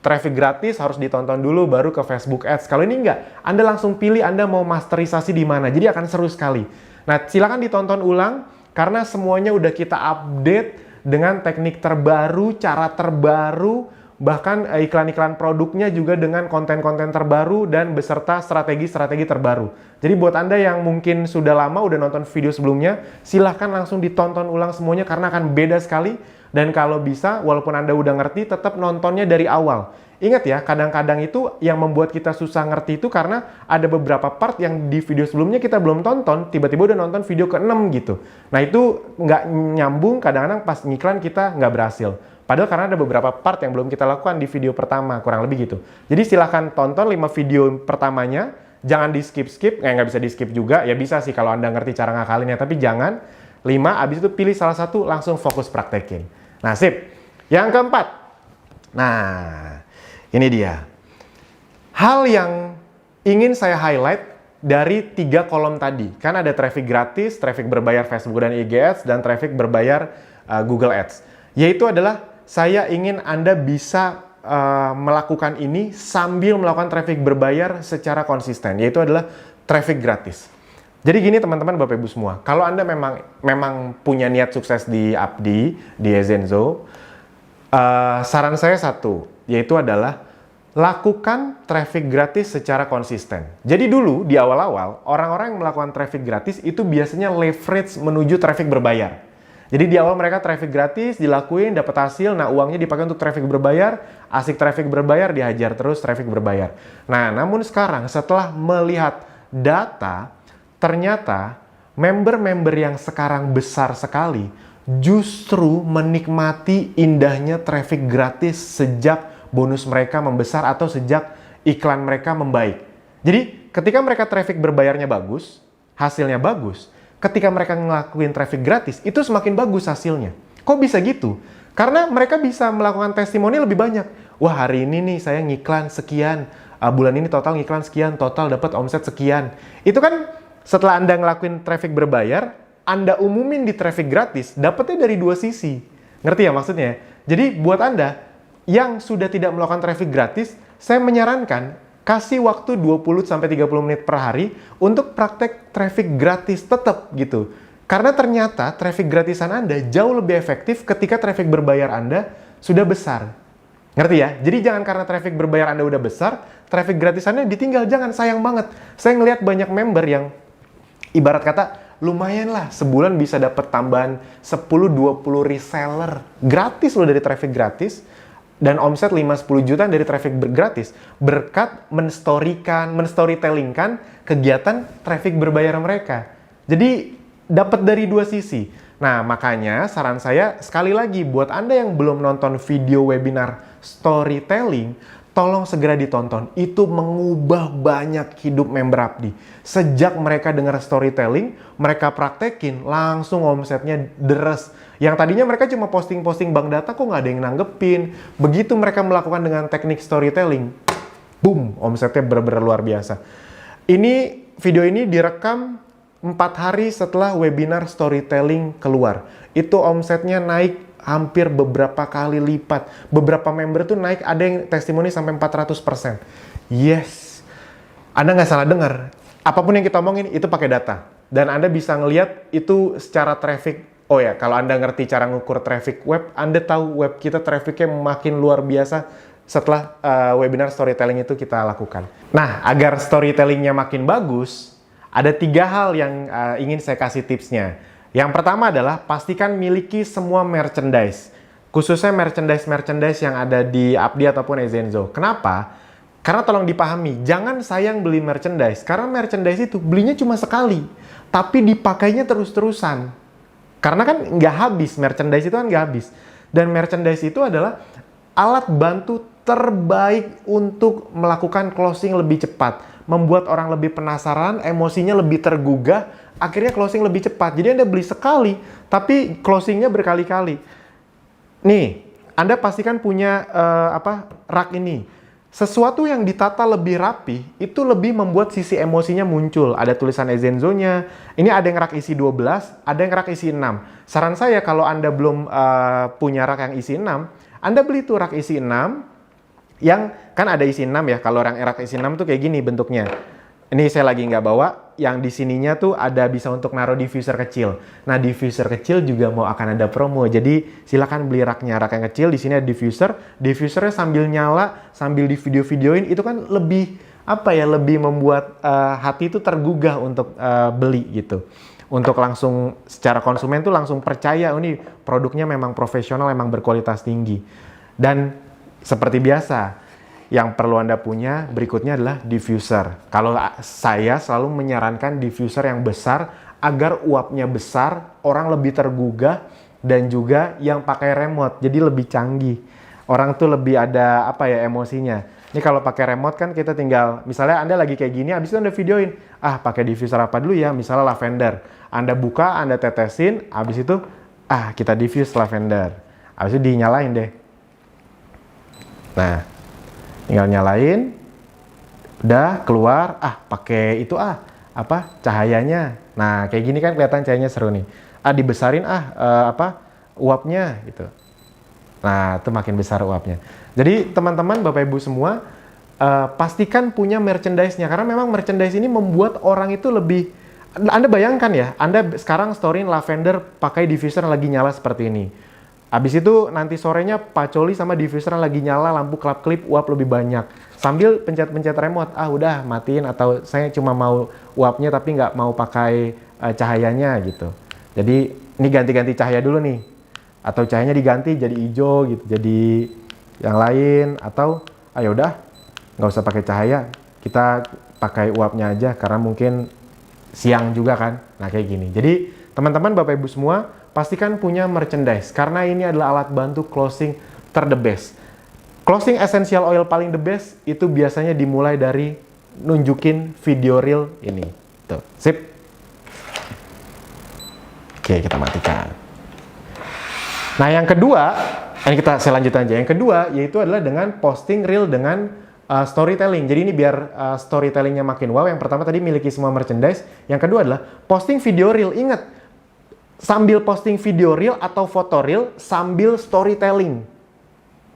traffic gratis harus ditonton dulu baru ke Facebook Ads. Kalau ini enggak, Anda langsung pilih Anda mau masterisasi di mana. Jadi akan seru sekali. Nah, silahkan ditonton ulang karena semuanya udah kita update dengan teknik terbaru, cara terbaru, bahkan iklan-iklan produknya juga dengan konten-konten terbaru dan beserta strategi-strategi terbaru. Jadi buat Anda yang mungkin sudah lama udah nonton video sebelumnya, silahkan langsung ditonton ulang semuanya karena akan beda sekali. Dan kalau bisa, walaupun Anda udah ngerti, tetap nontonnya dari awal. Ingat ya, kadang-kadang itu yang membuat kita susah ngerti itu karena ada beberapa part yang di video sebelumnya kita belum tonton, tiba-tiba udah nonton video ke-6 gitu. Nah, itu nggak nyambung, kadang-kadang pas ngiklan kita nggak berhasil. Padahal karena ada beberapa part yang belum kita lakukan di video pertama, kurang lebih gitu. Jadi silahkan tonton 5 video pertamanya, jangan di skip-skip, nggak bisa di skip juga, ya bisa sih kalau Anda ngerti cara ngakalinnya, tapi jangan. 5, abis itu pilih salah satu, langsung fokus praktekin. Nah, sip. Yang keempat. Nah, ini dia. Hal yang ingin saya highlight dari 3 kolom tadi. Kan ada traffic gratis, traffic berbayar Facebook dan IG Ads, dan traffic berbayar Google Ads. Yaitu adalah saya ingin Anda bisa melakukan ini sambil melakukan traffic berbayar secara konsisten, yaitu adalah traffic gratis. Jadi gini teman-teman, Bapak Ibu semua, kalau Anda memang punya niat sukses di Abdi, di Ezenzo, saran saya satu, yaitu adalah lakukan traffic gratis secara konsisten. Jadi dulu di awal-awal, orang-orang yang melakukan traffic gratis itu biasanya leverage menuju traffic berbayar. Jadi di awal mereka traffic gratis, dilakuin, dapat hasil, nah uangnya dipakai untuk traffic berbayar, asik traffic berbayar, dihajar terus traffic berbayar. Nah, namun sekarang setelah melihat data, ternyata member-member yang sekarang besar sekali justru menikmati indahnya traffic gratis sejak bonus mereka membesar atau sejak iklan mereka membaik. Jadi ketika mereka traffic berbayarnya bagus, hasilnya bagus, ketika mereka ngelakuin traffic gratis, itu semakin bagus hasilnya. Kok bisa gitu? Karena mereka bisa melakukan testimoni lebih banyak. Wah, hari ini nih saya ngiklan sekian, bulan ini total ngiklan sekian, total dapat omset sekian. Itu kan setelah Anda ngelakuin traffic berbayar, Anda umumin di traffic gratis, dapatnya dari dua sisi. Ngerti ya maksudnya? Jadi buat Anda yang sudah tidak melakukan traffic gratis, saya menyarankan kasih waktu 20-30 menit per hari untuk praktek traffic gratis tetap gitu. Karena ternyata traffic gratisan Anda jauh lebih efektif ketika traffic berbayar Anda sudah besar. Ngerti ya? Jadi jangan karena traffic berbayar Anda udah besar, traffic gratisannya ditinggal. Jangan, sayang banget. Saya ngelihat banyak member yang ibarat kata, lumayan lah sebulan bisa dapat tambahan 10-20 reseller. Gratis loh dari traffic gratis. Dan omset 5-10 juta dari traffic gratis. Berkat men-storytellingkan kegiatan traffic berbayar mereka. Jadi dapat dari dua sisi. Nah, makanya saran saya sekali lagi buat Anda yang belum nonton video webinar storytelling, tolong segera ditonton. Itu mengubah banyak hidup member Abdi. Sejak mereka dengar storytelling, mereka praktekin, langsung omsetnya deres. Yang tadinya mereka cuma posting-posting bank data, kok nggak ada yang nanggepin. Begitu mereka melakukan dengan teknik storytelling, boom, omsetnya benar-benar luar biasa. Video ini direkam 4 hari setelah webinar storytelling keluar. Itu omsetnya naik hampir beberapa kali lipat. Beberapa member tuh naik, ada yang testimoni sampai 400%. Yes, Anda nggak salah dengar. Apapun yang kita omongin itu pakai data. Dan Anda bisa ngelihat itu secara traffic. Oh ya, kalau Anda ngerti cara ngukur traffic web, Anda tahu web kita trafficnya makin luar biasa setelah webinar storytelling itu kita lakukan. Nah, agar storytellingnya makin bagus, ada 3 hal yang ingin saya kasih tipsnya. Yang pertama adalah pastikan miliki semua merchandise. Khususnya merchandise yang ada di Abdi ataupun Ezenzo. Kenapa? Karena tolong dipahami, jangan sayang beli merchandise. Karena merchandise itu belinya cuma sekali. Tapi dipakainya terus-terusan. Karena kan nggak habis, merchandise itu kan nggak habis. Dan merchandise itu adalah alat bantu terbaik untuk melakukan closing lebih cepat. Membuat orang lebih penasaran, emosinya lebih tergugah, akhirnya closing lebih cepat. Jadi Anda beli sekali, tapi closingnya berkali-kali. Nih, Anda pastikan punya rak ini. Sesuatu yang ditata lebih rapi, itu lebih membuat sisi emosinya muncul. Ada tulisan Ezenzo-nya, ini ada yang rak isi 12, ada yang rak isi 6. Saran saya kalau Anda belum punya rak yang isi 6, Anda beli tuh rak isi 6, yang kan ada isi 6 ya, kalau rak isi 6 tuh kayak gini bentuknya. Ini saya lagi nggak bawa, yang di sininya tuh ada bisa untuk naruh diffuser kecil. Nah, diffuser kecil juga mau akan ada promo. Jadi silakan beli rak yang kecil, di sini ada diffuser. Diffusernya sambil nyala, sambil di video-videoin, itu kan lebih lebih membuat hati itu tergugah untuk beli gitu. Untuk langsung secara konsumen tuh langsung percaya, ini produknya memang profesional, memang berkualitas tinggi. Dan seperti biasa, yang perlu Anda punya berikutnya adalah diffuser. Kalau saya selalu menyarankan diffuser yang besar agar uapnya besar, orang lebih tergugah, dan juga yang pakai remote, jadi lebih canggih. Orang tuh lebih ada emosinya. Ini kalau pakai remote kan kita tinggal, misalnya Anda lagi kayak gini, habis itu Anda videoin, pakai diffuser apa dulu ya, misalnya lavender. Anda buka, Anda tetesin, habis itu kita diffuse lavender. Habis itu dinyalain deh. Nah, tinggal nyalain, udah keluar, pakai itu cahayanya. Nah, kayak gini kan kelihatan cahayanya seru nih. Dibesarin uapnya gitu. Nah, itu makin besar uapnya. Jadi teman-teman, Bapak Ibu semua, pastikan punya merchandise-nya karena memang merchandise ini membuat orang itu lebih. Anda bayangkan ya, Anda sekarang storyin lavender pakai diffuser lagi nyala seperti ini. Habis itu nanti sorenya pacoli sama diffuser lagi nyala, lampu kelap-kelip, uap lebih banyak. Sambil pencet-pencet remote, udah matiin, atau saya cuma mau uapnya tapi nggak mau pakai cahayanya gitu. Jadi ini ganti-ganti cahaya dulu nih. Atau cahayanya diganti jadi hijau gitu, jadi yang lain. Atau udah nggak usah pakai cahaya, kita pakai uapnya aja karena mungkin siang juga kan. Nah kayak gini. Jadi teman-teman, Bapak Ibu semua, pastikan punya merchandise karena ini adalah alat bantu closing the best. Closing essential oil paling the best itu biasanya dimulai dari nunjukin video reel ini. Tuh, sip. Oke, kita matikan. Nah, yang kedua, saya lanjut aja. Yang kedua, yaitu adalah dengan posting reel dengan storytelling. Jadi ini biar storytellingnya makin wow. Yang pertama tadi miliki semua merchandise. Yang kedua adalah posting video reel. Ingat, sambil posting video reel atau foto reel, sambil storytelling.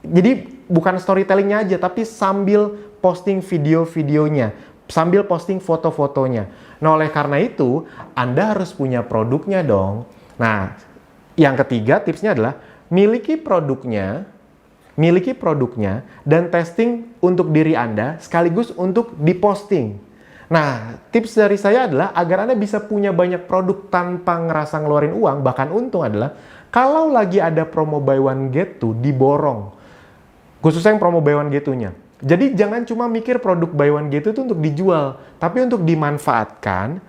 Jadi bukan storytellingnya aja, tapi sambil posting video-videonya, sambil posting foto-fotonya. Nah, oleh karena itu, Anda harus punya produknya dong. Nah, yang ketiga tipsnya adalah miliki produknya, dan testing untuk diri Anda sekaligus untuk diposting. Nah, tips dari saya adalah agar Anda bisa punya banyak produk tanpa ngerasa ngeluarin uang, bahkan untung adalah kalau lagi ada promo buy one get two, diborong. Khususnya yang promo buy one get two-nya. Jadi jangan cuma mikir produk buy one get two itu untuk dijual, tapi untuk dimanfaatkan,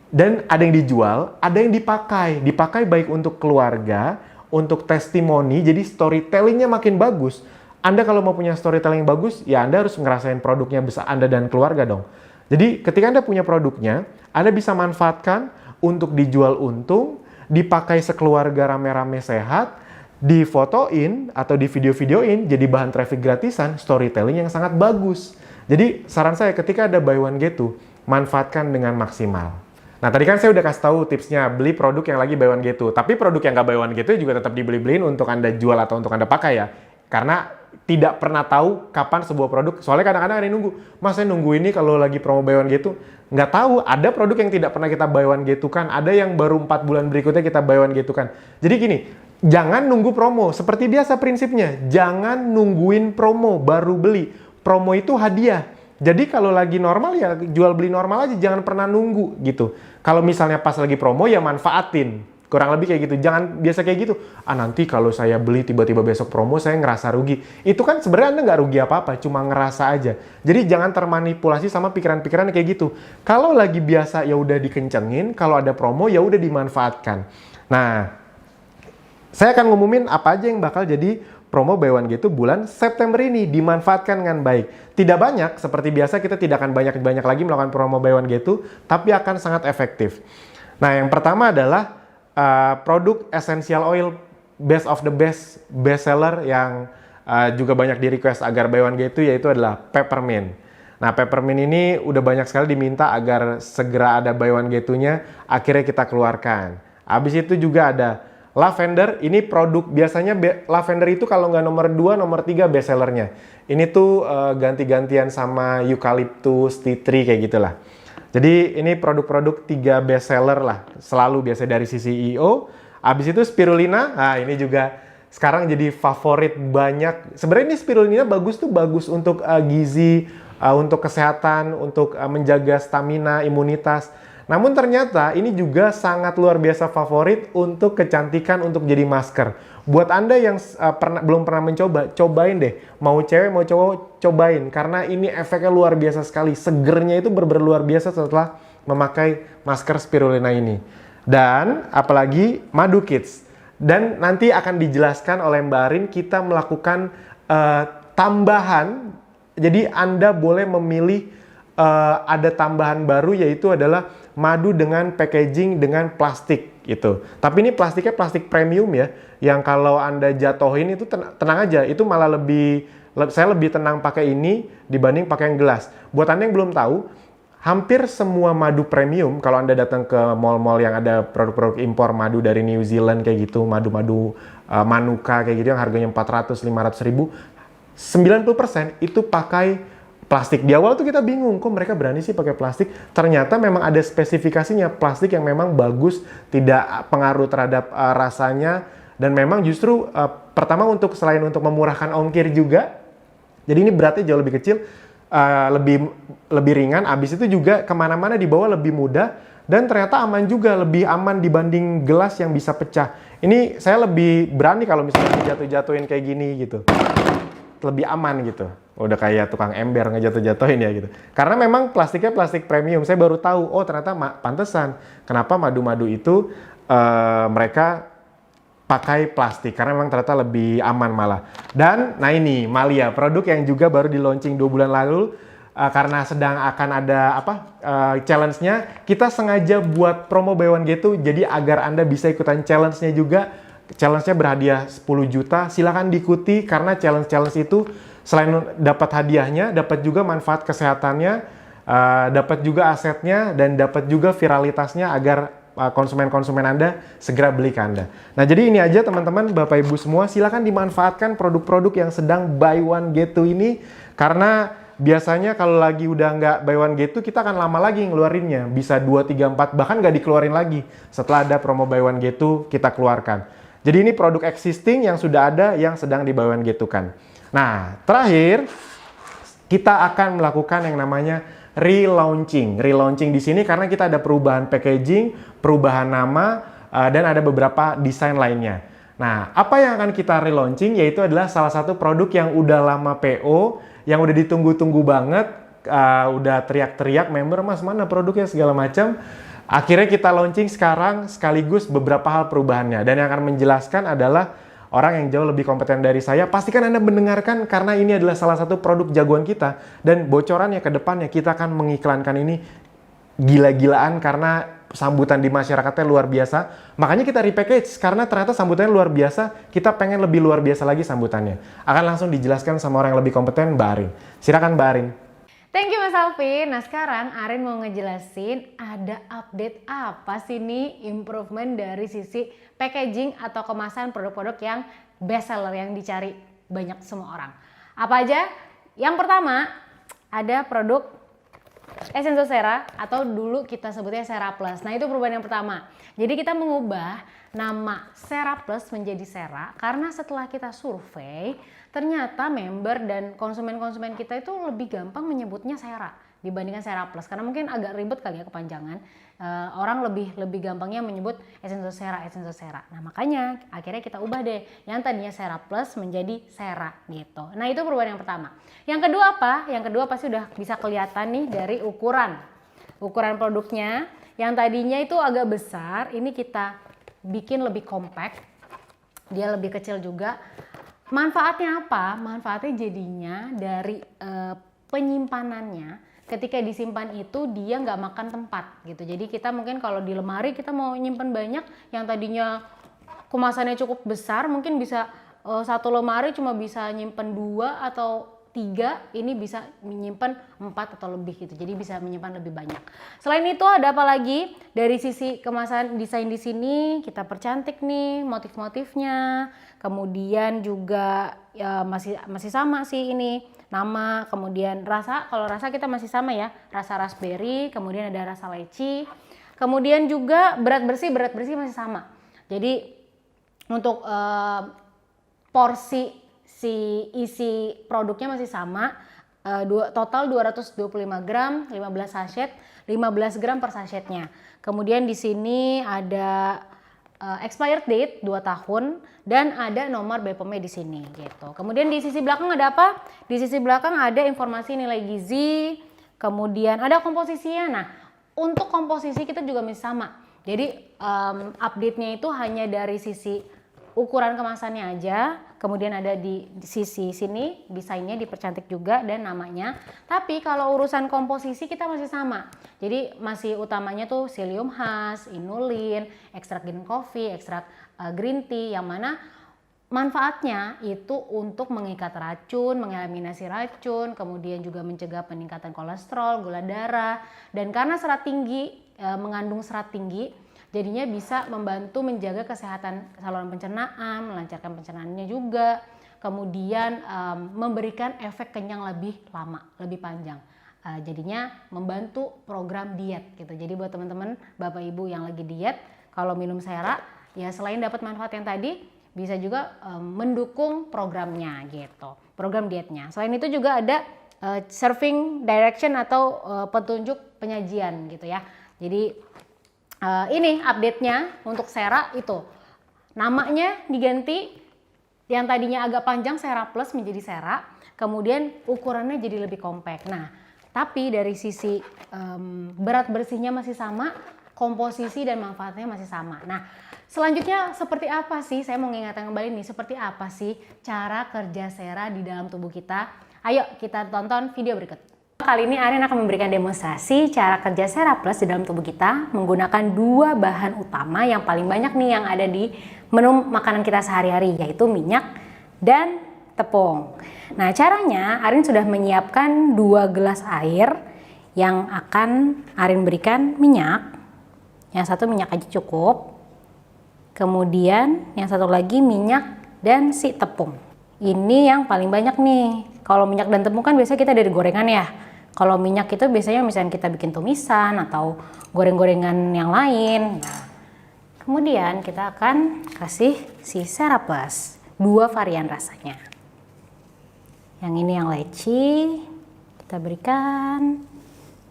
dan ada yang dijual, ada yang dipakai. Dipakai baik untuk keluarga, untuk testimoni, jadi storytellingnya makin bagus. Anda kalau mau punya storytelling bagus, ya Anda harus ngerasain produknya besar Anda dan keluarga dong. Jadi ketika Anda punya produknya, Anda bisa manfaatkan untuk dijual untung, dipakai sekeluarga rame-rame sehat, difotoin atau di video-videoin jadi bahan traffic gratisan, storytelling yang sangat bagus. Jadi saran saya ketika ada buy one get two, manfaatkan dengan maksimal. Nah, tadi kan saya udah kasih tahu tipsnya beli produk yang lagi buy one get two. Tapi produk yang nggak buy one get two juga tetap dibeli-beliin untuk Anda jual atau untuk Anda pakai ya. Karena tidak pernah tahu kapan sebuah produk. Soalnya kadang-kadang ada yang nunggu. Mas, saya nunggu ini kalau lagi promo buy one get two. Nggak tahu, ada produk yang tidak pernah kita buy one get two kan. Ada yang baru 4 bulan berikutnya kita buy one get two kan. Jadi gini, jangan nunggu promo. Seperti biasa prinsipnya, jangan nungguin promo baru beli. Promo itu hadiah. Jadi kalau lagi normal ya jual beli normal aja, jangan pernah nunggu gitu. Kalau misalnya pas lagi promo ya manfaatin. Kurang lebih kayak gitu. Jangan biasa kayak gitu. Nanti kalau saya beli tiba-tiba besok promo saya ngerasa rugi. Itu kan sebenarnya Anda nggak rugi apa-apa, cuma ngerasa aja. Jadi jangan termanipulasi sama pikiran-pikiran kayak gitu. Kalau lagi biasa ya udah dikencengin, kalau ada promo ya udah dimanfaatkan. Nah, saya akan ngumumin apa aja yang bakal jadi promo buy one get two bulan September ini, dimanfaatkan dengan baik. Tidak banyak, seperti biasa kita tidak akan banyak-banyak lagi melakukan promo buy one get two, tapi akan sangat efektif. Nah, yang pertama adalah produk essential oil best of the best seller yang juga banyak di request agar buy one get two, yaitu adalah peppermint. Nah, peppermint ini udah banyak sekali diminta agar segera ada buy one get two-nya, akhirnya kita keluarkan. Habis itu juga ada lavender. Ini produk biasanya lavender itu kalau nggak nomor 2, nomor 3 best sellernya. Ini tuh ganti-gantian sama eucalyptus, tea tree kayak gitulah. Jadi ini produk-produk 3 best seller lah, selalu biasa dari sisi CEO. Habis itu spirulina, nah ini juga sekarang jadi favorit banyak. Sebenarnya ini spirulina bagus untuk gizi, untuk kesehatan, untuk menjaga stamina, imunitas. Namun ternyata ini juga sangat luar biasa favorit untuk kecantikan, untuk jadi masker. Buat Anda yang belum pernah mencoba, cobain deh. Mau cewek, mau cowok, cobain. Karena ini efeknya luar biasa sekali. Segernya itu benar-benar luar biasa setelah memakai masker spirulina ini. Dan apalagi madu kids. Dan nanti akan dijelaskan oleh Mbak Arin, kita melakukan tambahan. Jadi Anda boleh memilih ada tambahan baru, yaitu adalah madu dengan packaging dengan plastik gitu. Tapi ini plastiknya plastik premium ya, yang kalau Anda jatuhin itu tenang aja, itu malah saya lebih tenang pakai ini dibanding pakai yang gelas. Buat Anda yang belum tahu, hampir semua madu premium, kalau Anda datang ke mall-mall yang ada produk-produk impor madu dari New Zealand kayak gitu, madu-madu Manuka kayak gitu yang harganya 400-500 ribu, 90% itu pakai plastik. Di awal tuh kita bingung, kok mereka berani sih pakai plastik? Ternyata memang ada spesifikasinya, plastik yang memang bagus, tidak pengaruh terhadap rasanya, dan memang justru pertama selain untuk memurahkan ongkir juga, jadi ini beratnya jauh lebih kecil, lebih ringan, abis itu juga kemana-mana dibawa lebih mudah, dan ternyata aman juga, lebih aman dibanding gelas yang bisa pecah. Ini saya lebih berani kalau misalnya jatuh-jatuhin kayak gini gitu. Lebih aman gitu. Udah kayak tukang ember ngejatuh-jatuhin ya gitu. Karena memang plastiknya plastik premium. Saya baru tahu, oh ternyata pantesan kenapa madu-madu itu mereka pakai plastik. Karena memang ternyata lebih aman malah. Dan nah ini Malia, produk yang juga baru di launching 2 bulan lalu. karena sedang akan ada challenge-nya, kita sengaja buat promo buy one get two, jadi agar Anda bisa ikutan challenge-nya juga. Challenge-nya berhadiah 10 juta, silakan diikuti karena challenge-challenge itu selain dapat hadiahnya, dapat juga manfaat kesehatannya, dapat juga asetnya, dan dapat juga viralitasnya agar konsumen-konsumen Anda segera beli ke Anda. Nah, jadi ini aja teman-teman, Bapak Ibu semua, silakan dimanfaatkan produk-produk yang sedang buy one get two ini, karena biasanya kalau lagi udah nggak buy one get two, kita akan lama lagi ngeluarinnya. Bisa 2, 3, 4, bahkan nggak dikeluarin lagi. Setelah ada promo buy one get two, kita keluarkan. Jadi ini produk existing yang sudah ada, yang sedang di buy one get two kan. Nah, terakhir, kita akan melakukan yang namanya relaunching. Relaunching di sini karena kita ada perubahan packaging, perubahan nama, dan ada beberapa desain lainnya. Nah, apa yang akan kita relaunching yaitu adalah salah satu produk yang udah lama PO, yang udah ditunggu-tunggu banget, udah teriak-teriak member, Mas mana produknya segala macam. Akhirnya kita launching sekarang sekaligus beberapa hal perubahannya. Dan yang akan menjelaskan adalah orang yang jauh lebih kompeten dari saya. Pastikan Anda mendengarkan karena ini adalah salah satu produk jagoan kita. Dan bocorannya ke depannya kita akan mengiklankan ini gila-gilaan karena sambutan di masyarakatnya luar biasa. Makanya kita repackage karena ternyata sambutannya luar biasa. Kita pengen lebih luar biasa lagi sambutannya. Akan langsung dijelaskan sama orang yang lebih kompeten, Mbak Arin. Silakan Mbak Arin. Thank you Mas Alvin. Nah sekarang Arin mau ngejelasin ada update apa sih nih improvement dari sisi packaging atau kemasan produk-produk yang best seller yang dicari banyak semua orang. Apa aja? Yang pertama ada produk Essenso Sera atau dulu kita sebutnya Sera Plus. Nah itu perubahan yang pertama. Jadi kita mengubah nama Sera Plus menjadi Sera karena setelah kita survei ternyata member dan konsumen-konsumen kita itu lebih gampang menyebutnya Sera dibandingkan Sera Plus karena mungkin agak ribet kali ya kepanjangan. Orang lebih gampangnya menyebut Essenso Sera, Essenso Sera. Nah makanya akhirnya kita ubah deh yang tadinya Sera Plus menjadi Sera gitu. Nah itu perubahan yang pertama. Yang kedua apa? Yang kedua pasti udah bisa kelihatan nih dari ukuran produknya. Yang tadinya itu agak besar, ini kita bikin lebih compact, dia lebih kecil juga. Manfaatnya apa? Manfaatnya jadinya dari penyimpanannya. Ketika disimpan itu dia nggak makan tempat gitu. Jadi kita mungkin kalau di lemari kita mau nyimpan banyak, yang tadinya kemasannya cukup besar, mungkin bisa satu lemari cuma bisa nyimpan 2 atau 3, ini bisa menyimpan 4 atau lebih gitu. Jadi bisa menyimpan lebih banyak. Selain itu ada apa lagi? Dari sisi kemasan desain di sini kita percantik nih motif-motifnya. Kemudian juga ya masih sama sih ini nama, kemudian rasa. Kalau rasa kita masih sama ya, rasa raspberry, kemudian ada rasa leci. Kemudian juga berat bersih masih sama. Jadi untuk porsi si isi produknya masih sama, total 225 gram, 15 sachet, 15 gram per sachetnya. Kemudian di sini ada expired date 2 tahun dan ada nomor BPOM di sini gitu. Kemudian di sisi belakang ada apa? Di sisi belakang ada informasi nilai gizi, kemudian ada komposisinya. Nah, untuk komposisi kita juga masih sama. Jadi update-nya itu hanya dari sisi ukuran kemasannya aja, kemudian ada di sisi sini desainnya dipercantik juga dan namanya. Tapi kalau urusan komposisi kita masih sama. Jadi masih utamanya tuh psyllium husk, inulin, ekstrak green coffee, ekstrak green tea, yang mana manfaatnya itu untuk mengikat racun, mengeliminasi racun, kemudian juga mencegah peningkatan kolesterol, gula darah, dan karena serat tinggi, mengandung serat tinggi, jadinya bisa membantu menjaga kesehatan saluran pencernaan, melancarkan pencernaannya juga, kemudian memberikan efek kenyang lebih lama, lebih panjang. Jadinya membantu program diet gitu. Jadi buat teman-teman Bapak Ibu yang lagi diet, kalau minum Sera, ya selain dapat manfaat yang tadi, bisa juga mendukung programnya gitu, program dietnya. Selain itu juga ada serving direction atau petunjuk penyajian gitu ya. Jadi ini update-nya untuk Sera itu. Namanya diganti, yang tadinya agak panjang Sera Plus menjadi Sera, kemudian ukurannya jadi lebih compact. Nah, tapi dari sisi berat bersihnya masih sama, komposisi dan manfaatnya masih sama. Nah, selanjutnya seperti apa sih? Saya mau mengingatkan kembali nih, seperti apa sih cara kerja Sera di dalam tubuh kita? Ayo kita tonton video berikut. Kali ini Arin akan memberikan demonstrasi cara kerja Seraplus di dalam tubuh kita menggunakan dua bahan utama yang paling banyak nih yang ada di menu makanan kita sehari-hari, yaitu minyak dan tepung. Nah, caranya Arin sudah menyiapkan 2 gelas air yang akan Arin berikan minyak. Yang satu minyak aja cukup. Kemudian yang satu lagi minyak dan si tepung. Ini yang paling banyak nih. Kalau minyak dan tepung kan biasanya kita dari gorengan ya. Kalau minyak itu biasanya misalnya kita bikin tumisan atau goreng-gorengan yang lain. Nah, kemudian kita akan kasih si Seraplus, 2 varian rasanya. Yang ini yang leci, kita berikan.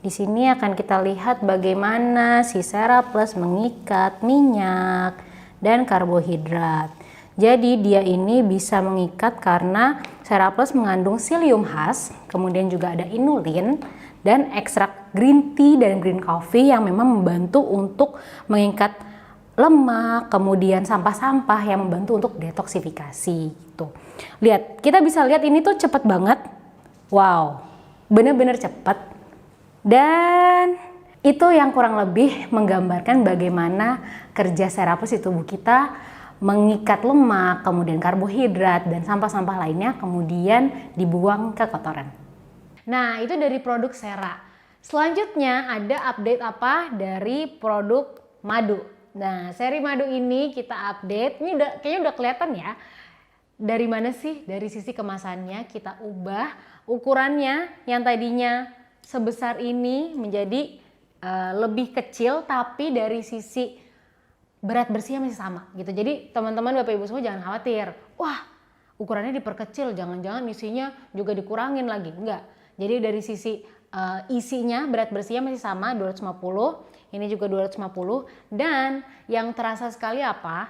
Di sini akan kita lihat bagaimana si Seraplus mengikat minyak dan karbohidrat. Jadi dia ini bisa mengikat karena Seraplus mengandung psyllium khas, kemudian juga ada inulin dan ekstrak green tea dan green coffee yang memang membantu untuk mengikat lemak, kemudian sampah-sampah yang membantu untuk detoksifikasi gitu. Lihat, kita bisa lihat ini tuh cepet banget. Wow, bener-bener cepet. Dan itu yang kurang lebih menggambarkan bagaimana kerja Seraplus di tubuh kita mengikat lemak, kemudian karbohidrat dan sampah-sampah lainnya, kemudian dibuang ke kotoran. Nah, itu dari produk Sera. Selanjutnya ada update apa dari produk madu. Nah, seri madu ini kita update. Ini kayaknya udah kelihatan ya. Dari mana sih? Dari sisi kemasannya kita ubah ukurannya yang tadinya sebesar ini menjadi lebih kecil, tapi dari sisi berat bersihnya masih sama gitu. Jadi teman-teman Bapak Ibu semua jangan khawatir. Wah, ukurannya diperkecil, jangan-jangan isinya juga dikurangin lagi. Enggak. Jadi dari sisi isinya berat bersihnya masih sama 250. Ini juga 250. Dan yang terasa sekali apa?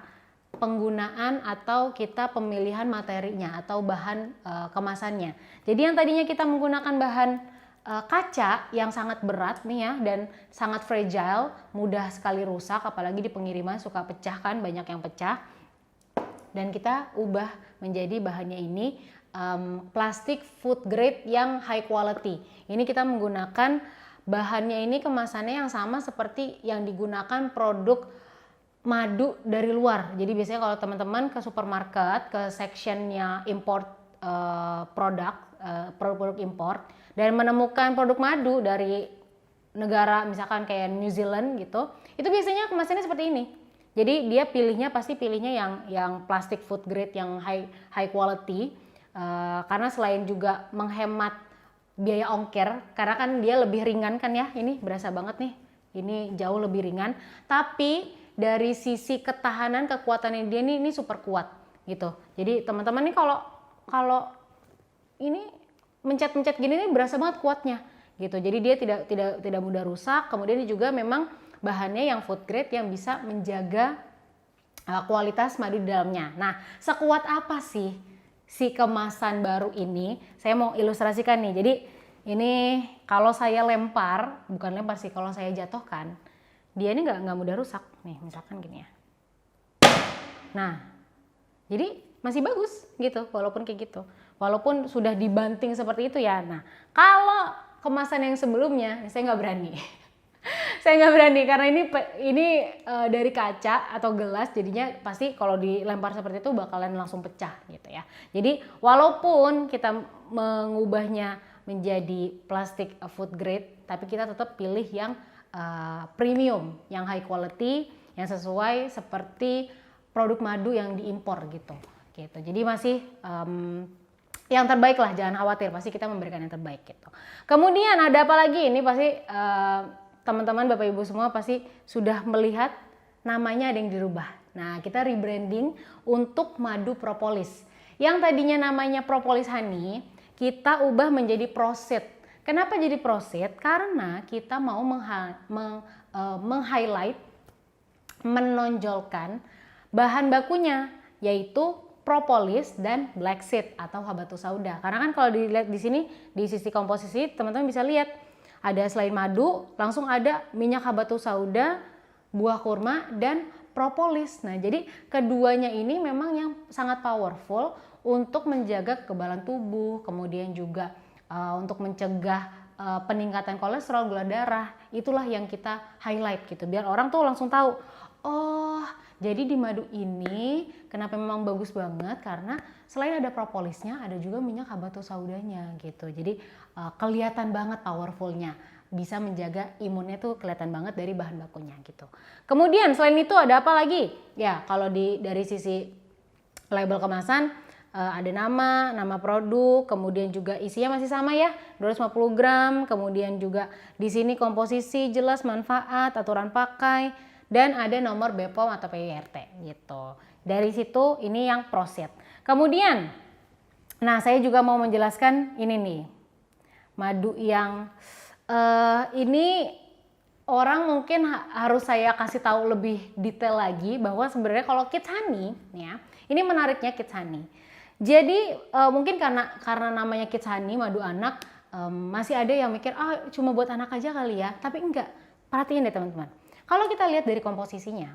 Penggunaan atau kita pemilihan materinya atau bahan kemasannya. Jadi yang tadinya kita menggunakan bahan kaca yang sangat berat nih ya dan sangat fragile, mudah sekali rusak, apalagi di pengiriman suka pecah kan, banyak yang pecah. Dan kita ubah menjadi bahannya ini plastik food grade yang high quality. Ini kita menggunakan bahannya ini kemasannya yang sama seperti yang digunakan produk madu dari luar. Jadi biasanya kalau teman-teman ke supermarket, ke sectionnya import produk import dan menemukan produk madu dari negara misalkan kayak New Zealand gitu, itu biasanya kemasannya seperti ini. Jadi dia pasti pilihnya yang plastic food grade yang high quality karena selain juga menghemat biaya ongkir karena kan dia lebih ringan kan ya, ini berasa banget nih, ini jauh lebih ringan, tapi dari sisi ketahanan kekuatannya dia ini super kuat gitu. Jadi teman-teman nih kalau ini mencet-mencet gini nih berasa banget kuatnya gitu. Jadi dia tidak mudah rusak. Kemudian juga memang bahannya yang food grade yang bisa menjaga kualitas madu di dalamnya. Nah, sekuat apa sih si kemasan baru ini? Saya mau ilustrasikan nih. Jadi ini kalau saya lempar, bukan lempar sih, kalau saya jatuhkan, dia ini nggak mudah rusak. Nih, misalkan gini ya. Nah, jadi masih bagus gitu, walaupun kayak gitu. Walaupun sudah dibanting seperti itu ya. Nah, kalau kemasan yang sebelumnya, saya nggak berani. Saya nggak berani karena ini dari kaca atau gelas, jadinya pasti kalau dilempar seperti itu bakalan langsung pecah gitu ya. Jadi walaupun kita mengubahnya menjadi plastik food grade, tapi kita tetap pilih yang premium, yang high quality, yang sesuai seperti produk madu yang diimpor gitu. Jadi masih yang terbaik lah, jangan khawatir, pasti kita memberikan yang terbaik gitu. Kemudian ada apa lagi? Ini pasti teman-teman Bapak Ibu semua pasti sudah melihat namanya ada yang dirubah. Nah, kita rebranding untuk madu propolis. Yang tadinya namanya propolis honey, kita ubah menjadi Proseed. Kenapa jadi Proseed? Karena kita mau meng-highlight, menonjolkan bahan bakunya, yaitu propolis dan black seed atau habatus sauda. Karena kan kalau dilihat di sini di sisi komposisi teman-teman bisa lihat ada selain madu langsung ada minyak habatus sauda, buah kurma dan propolis. Nah, jadi keduanya ini memang yang sangat powerful untuk menjaga kekebalan tubuh, kemudian juga untuk mencegah peningkatan kolesterol, gula darah. Itulah yang kita highlight gitu, biar orang tuh langsung tahu, oh jadi di madu ini kenapa memang bagus banget, karena selain ada propolisnya ada juga minyak habatus saudanya gitu. Jadi kelihatan banget powerfulnya, bisa menjaga imunnya tuh kelihatan banget dari bahan bakunya gitu. Kemudian selain itu ada apa lagi? Ya kalau dari sisi label kemasan ada nama produk, kemudian juga isinya masih sama ya, 250 gram, kemudian juga di sini komposisi jelas, manfaat, aturan pakai, dan ada nomor BPOM atau PYRT gitu. Dari situ ini yang proset. Kemudian, nah saya juga mau menjelaskan ini nih, madu yang ini orang mungkin harus saya kasih tahu lebih detail lagi bahwa sebenarnya kalau Kids Honey, ya, ini menariknya Kids Honey. Jadi mungkin karena namanya Kids Honey, madu anak, masih ada yang mikir cuma buat anak aja kali ya, tapi enggak. Perhatiin deh teman-teman. Kalau kita lihat dari komposisinya,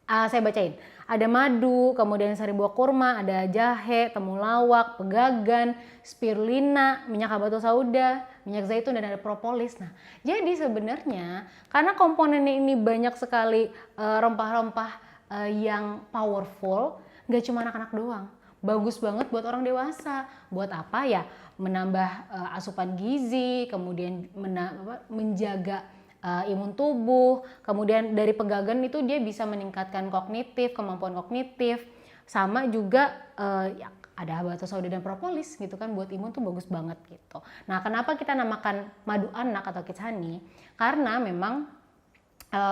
saya bacain. Ada madu, kemudian sari buah kurma, ada jahe, temulawak, pegagan, spirulina, minyak habatus sauda, minyak zaitun, dan ada propolis. Nah, jadi sebenarnya karena komponennya ini banyak sekali rempah-rempah yang powerful, nggak cuma anak-anak doang. Bagus banget buat orang dewasa. Buat apa ya? Menambah asupan gizi, kemudian menjaga imun tubuh, kemudian dari pegagan itu dia bisa meningkatkan kognitif, kemampuan kognitif, sama juga ya, ada habatus sauda dan propolis gitu kan, buat imun tuh bagus banget gitu. Nah, kenapa kita namakan madu anak atau Kids Honey? Karena memang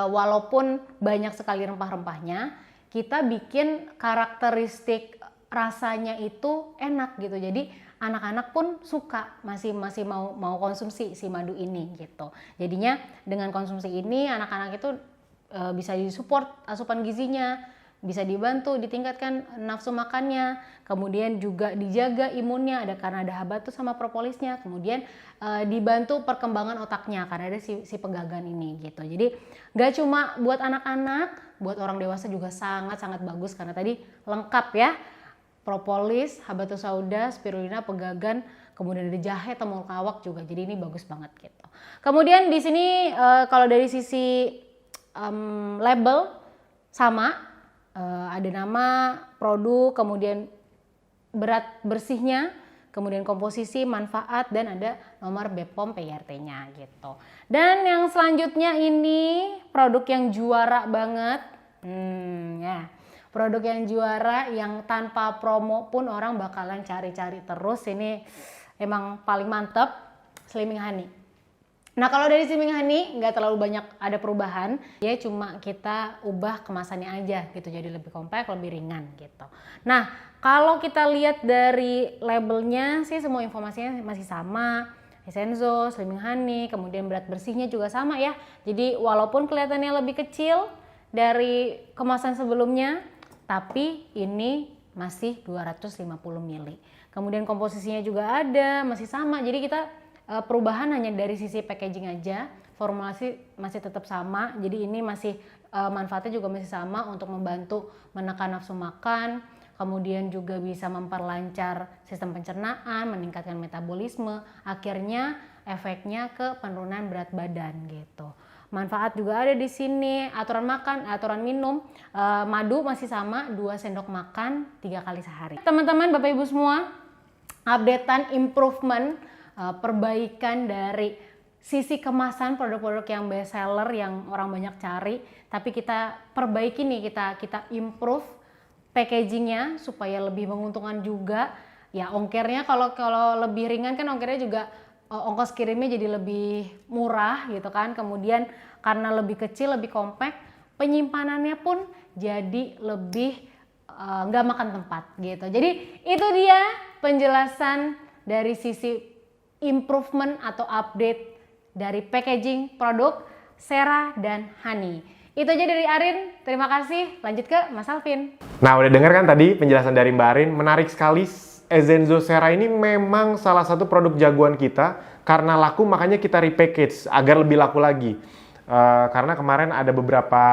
walaupun banyak sekali rempah-rempahnya, kita bikin karakteristik rasanya itu enak gitu. Jadi anak-anak pun suka, masih mau konsumsi si madu ini gitu. Jadinya dengan konsumsi ini anak-anak itu bisa disupport asupan gizinya, bisa dibantu ditingkatkan nafsu makannya, kemudian juga dijaga imunnya karena ada habatus sama propolisnya, kemudian dibantu perkembangan otaknya karena ada si pegagan ini gitu. Jadi gak cuma buat anak-anak, buat orang dewasa juga sangat-sangat bagus karena tadi lengkap ya. Propolis, habatus sauda, spirulina, pegagan, kemudian ada jahe, temulawak juga. Jadi ini bagus banget gitu. Kemudian di sini kalau dari sisi label sama, ada nama produk, kemudian berat bersihnya, kemudian komposisi, manfaat, dan ada nomor BPOM PYRT-nya gitu. Dan yang selanjutnya ini produk yang juara banget, ya. Produk yang juara yang tanpa promo pun orang bakalan cari-cari terus. Ini emang paling mantep, Slimming Honey. Nah kalau dari Slimming Honey nggak terlalu banyak ada perubahan, ya cuma kita ubah kemasannya aja gitu, jadi lebih compact, lebih ringan gitu. Nah kalau kita lihat dari labelnya sih semua informasinya masih sama. Essenzo, Slimming Honey, kemudian berat bersihnya juga sama ya. Jadi walaupun kelihatannya lebih kecil dari kemasan sebelumnya, tapi ini masih 250 ml. Kemudian komposisinya juga ada, masih sama. Jadi kita perubahan hanya dari sisi packaging aja, formulasi masih tetap sama. Jadi ini masih manfaatnya juga masih sama untuk membantu menekan nafsu makan, kemudian juga bisa memperlancar sistem pencernaan, meningkatkan metabolisme, akhirnya efeknya ke penurunan berat badan gitu. Manfaat juga ada di sini, aturan makan, aturan minum, madu masih sama, 2 sendok makan 3 kali sehari. Teman-teman, Bapak Ibu semua, updatean improvement, perbaikan dari sisi kemasan produk-produk yang best seller yang orang banyak cari, tapi kita perbaiki nih, kita improve packagingnya supaya lebih menguntungkan juga. Ya ongkirnya kalau lebih ringan kan ongkirnya juga ongkos kirimnya jadi lebih murah gitu kan. Kemudian karena lebih kecil, lebih compact, penyimpanannya pun jadi lebih nggak makan tempat gitu. Jadi itu dia penjelasan dari sisi improvement atau update dari packaging produk Sera dan Honey. Itu aja dari Arin, terima kasih. Lanjut ke Mas Alvin. Nah udah denger kan tadi penjelasan dari Mbak Arin, menarik sekali. Essenzo Sera ini memang salah satu produk jagoan kita, karena laku makanya kita repackage agar lebih laku lagi. Karena kemarin ada beberapa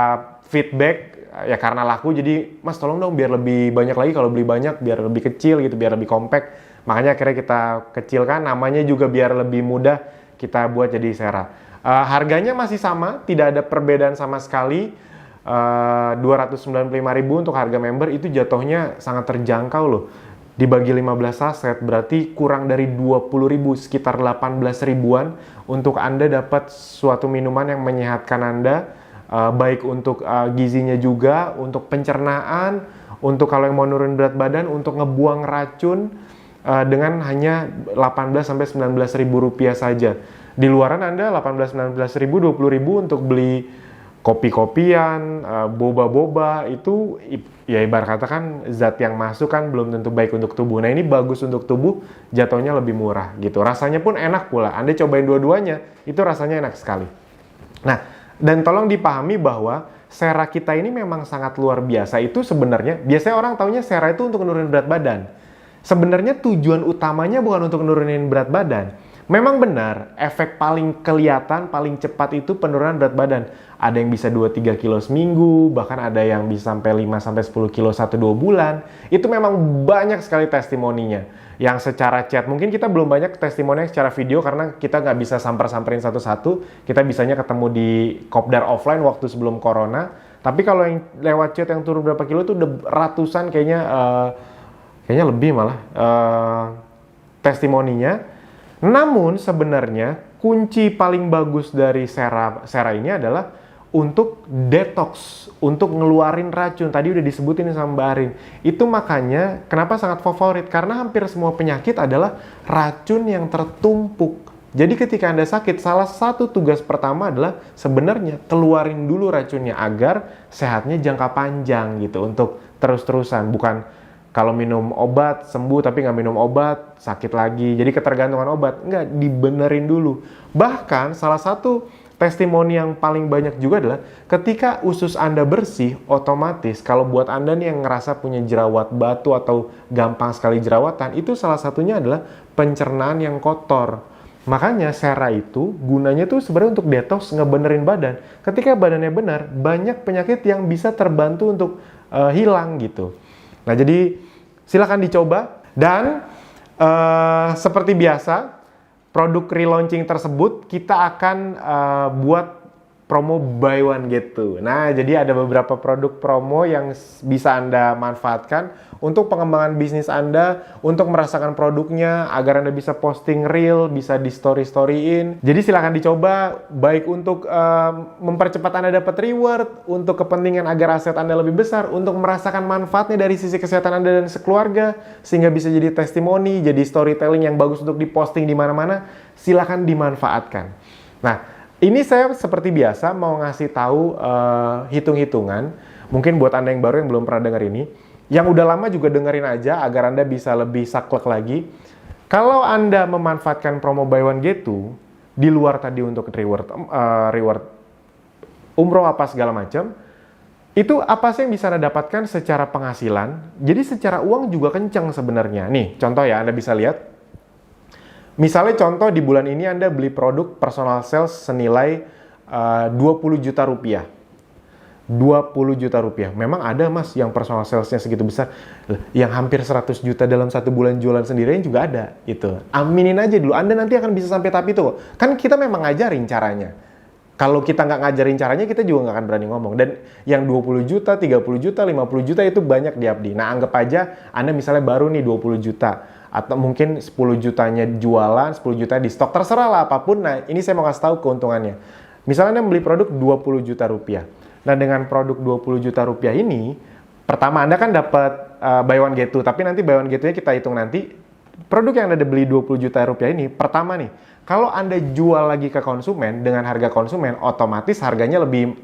feedback ya karena laku, jadi Mas tolong dong biar lebih banyak lagi, kalau beli banyak biar lebih kecil gitu, biar lebih compact. Makanya akhirnya kita kecilkan, namanya juga biar lebih mudah kita buat jadi Sera. Harganya masih sama, tidak ada perbedaan sama sekali. 295.000 untuk harga member itu jatuhnya sangat terjangkau loh. Dibagi 15 saset berarti kurang dari 20.000, sekitar 18 ribuan untuk Anda dapat suatu minuman yang menyehatkan Anda, baik untuk gizinya juga, untuk pencernaan, untuk kalau yang mau nurun berat badan, untuk ngebuang racun, dengan hanya 18 sampai 19 ribu rupiah saja. Di luaran Anda 18-19 ribu, 20 ribu untuk beli kopi-kopian, boba-boba, itu ya ibarat kata kan zat yang masuk kan belum tentu baik untuk tubuh. Nah ini bagus untuk tubuh, jatuhnya lebih murah gitu. Rasanya pun enak pula. Anda cobain dua-duanya, itu rasanya enak sekali. Nah, dan tolong dipahami bahwa Sera kita ini memang sangat luar biasa. Itu sebenarnya, biasanya orang taunya Sera itu untuk nurunin berat badan. Sebenarnya tujuan utamanya bukan untuk nurunin berat badan. Memang benar, efek paling kelihatan, paling cepat itu penurunan berat badan. Ada yang bisa 2-3 kilo seminggu, bahkan ada yang bisa sampai 5-10 kilo 1-2 bulan. Itu memang banyak sekali testimoninya. Yang secara chat, mungkin kita belum banyak testimoni secara video karena kita nggak bisa samperin satu-satu. Kita bisanya ketemu di kopdar offline waktu sebelum corona. Tapi kalau yang lewat chat yang turun berapa kilo itu udah ratusan kayaknya lebih malah testimoninya. Namun sebenarnya kunci paling bagus dari Sera ini adalah untuk detox, untuk ngeluarin racun. Tadi udah disebutin sama Mbak Arin. Itu makanya kenapa sangat favorit, karena hampir semua penyakit adalah racun yang tertumpuk. Jadi ketika Anda sakit, salah satu tugas pertama adalah sebenarnya keluarin dulu racunnya agar sehatnya jangka panjang gitu, untuk terus-terusan. Bukan kalau minum obat sembuh tapi nggak minum obat sakit lagi, jadi ketergantungan obat. Nggak, dibenerin dulu. Bahkan salah satu testimoni yang paling banyak juga adalah ketika usus Anda bersih, otomatis kalau buat Anda nih yang ngerasa punya jerawat batu atau gampang sekali jerawatan, itu salah satunya adalah pencernaan yang kotor. Makanya Sera itu gunanya tuh sebenarnya untuk detox, ngebenerin badan. Ketika badannya benar, banyak penyakit yang bisa terbantu untuk hilang gitu. Nah jadi silakan dicoba, dan seperti biasa produk relaunching tersebut kita akan buat promo buy one get two. Nah jadi ada beberapa produk promo yang bisa Anda manfaatkan untuk pengembangan bisnis Anda, untuk merasakan produknya agar Anda bisa posting reel, bisa di story-storyin. Jadi silakan dicoba, baik untuk mempercepat Anda dapat reward, untuk kepentingan agar aset Anda lebih besar, untuk merasakan manfaatnya dari sisi kesehatan Anda dan sekeluarga, sehingga bisa jadi testimoni, jadi storytelling yang bagus untuk diposting di mana-mana. Silakan dimanfaatkan. Nah, ini saya seperti biasa mau ngasih tahu hitung-hitungan. Mungkin buat Anda yang baru yang belum pernah dengar ini, yang udah lama juga dengerin aja agar Anda bisa lebih saklek lagi. Kalau Anda memanfaatkan promo buy one get two di luar tadi untuk reward umroh apa segala macam, itu apa sih yang bisa Anda dapatkan secara penghasilan? Jadi secara uang juga kencang sebenarnya. Nih, contoh ya, Anda bisa lihat. Misalnya contoh di bulan ini Anda beli produk personal sales senilai 20 juta rupiah. 20 juta rupiah. Memang ada mas yang personal salesnya segitu besar. Yang hampir 100 juta dalam satu bulan jualan sendirian juga ada. Itu. Aminin aja dulu. Anda nanti akan bisa sampai tahap itu. Kan kita memang ngajarin caranya. Kalau kita nggak ngajarin caranya, kita juga nggak akan berani ngomong. Dan yang 20 juta, 30 juta, 50 juta itu banyak di Abdi. Nah anggap aja Anda misalnya baru nih 20 juta. Atau mungkin 10 jutanya jualan, 10 juta di stok, terserah lah apapun. Nah ini saya mau kasih tahu keuntungannya. Misalnya Anda beli produk 20 juta rupiah. Nah dengan produk 20 juta rupiah ini, pertama Anda kan dapat buy one get two, tapi nanti buy one get two-nya kita hitung nanti. Produk yang Anda beli 20 juta rupiah ini, pertama nih, kalau Anda jual lagi ke konsumen dengan harga konsumen, otomatis harganya lebih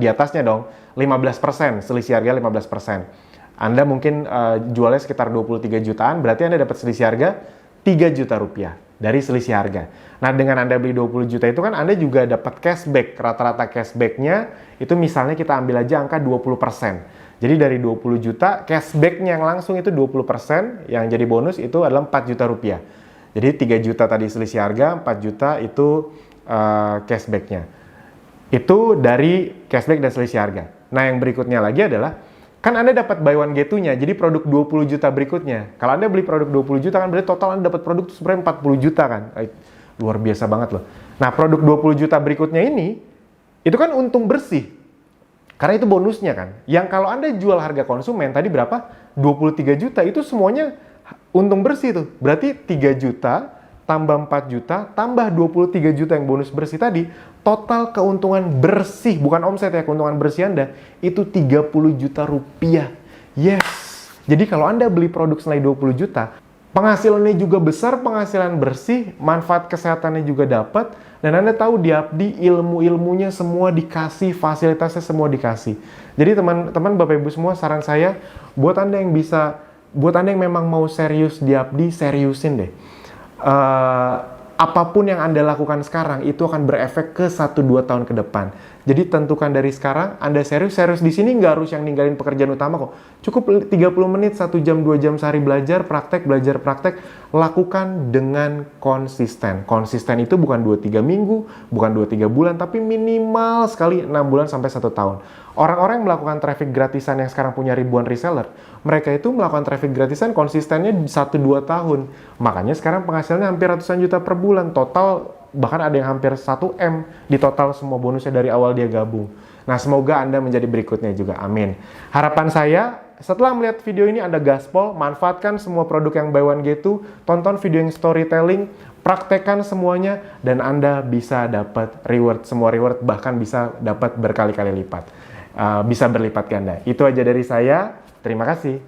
di atasnya dong, 15%, selisih harga 15%. Anda mungkin jualnya sekitar 23 jutaan, berarti Anda dapat selisih harga 3 juta rupiah dari selisih harga. Nah, dengan Anda beli 20 juta itu kan Anda juga dapat cashback. Rata-rata cashback-nya itu misalnya kita ambil aja angka 20%. Jadi dari 20 juta, cashback-nya yang langsung itu 20%, yang jadi bonus itu adalah 4 juta rupiah. Jadi 3 juta tadi selisih harga, 4 juta itu cashback-nya. Itu dari cashback dan selisih harga. Nah, yang berikutnya lagi adalah kan Anda dapat buy one get two-nya, jadi produk 20 juta berikutnya. Kalau Anda beli produk 20 juta kan berarti total Anda dapat produk sebenarnya 40 juta kan. Luar biasa banget loh. Nah, produk 20 juta berikutnya ini, itu kan untung bersih. Karena itu bonusnya kan. Yang kalau Anda jual harga konsumen, tadi berapa? 23 juta, itu semuanya untung bersih tuh. Berarti 3 juta, tambah 4 juta, tambah 23 juta yang bonus bersih tadi, total keuntungan bersih, bukan omset ya, keuntungan bersih Anda, itu 30 juta rupiah. Yes! Jadi kalau Anda beli produk senilai 20 juta, penghasilannya juga besar, penghasilan bersih, manfaat kesehatannya juga dapat, dan Anda tahu di Abdi ilmu-ilmunya semua dikasih, fasilitasnya semua dikasih. Jadi teman-teman, Bapak Ibu semua, saran saya, buat Anda yang memang mau serius di Abdi, seriusin deh. Apapun yang Anda lakukan sekarang itu akan berefek ke 1-2 tahun ke depan. Jadi tentukan dari sekarang, Anda serius di sini nggak harus yang ninggalin pekerjaan utama kok. Cukup 30 menit, 1 jam, 2 jam sehari belajar praktek. Lakukan dengan konsisten. Konsisten itu bukan 2-3 minggu, bukan 2-3 bulan, tapi minimal sekali 6 bulan sampai 1 tahun. Orang-orang yang melakukan traffic gratisan yang sekarang punya ribuan reseller, mereka itu melakukan traffic gratisan konsistennya 1-2 tahun. Makanya sekarang penghasilannya hampir ratusan juta per bulan. Total bahkan ada yang hampir 1 M di total semua bonusnya dari awal dia gabung. Nah, semoga Anda menjadi berikutnya juga. Amin. Harapan saya, setelah melihat video ini Anda gaspol, manfaatkan semua produk yang buy one get two, tonton video yang storytelling, praktekkan semuanya, dan Anda bisa dapat reward, semua reward, bahkan bisa dapat berkali-kali lipat. Bisa berlipat ganda. Itu aja dari saya. Terima kasih.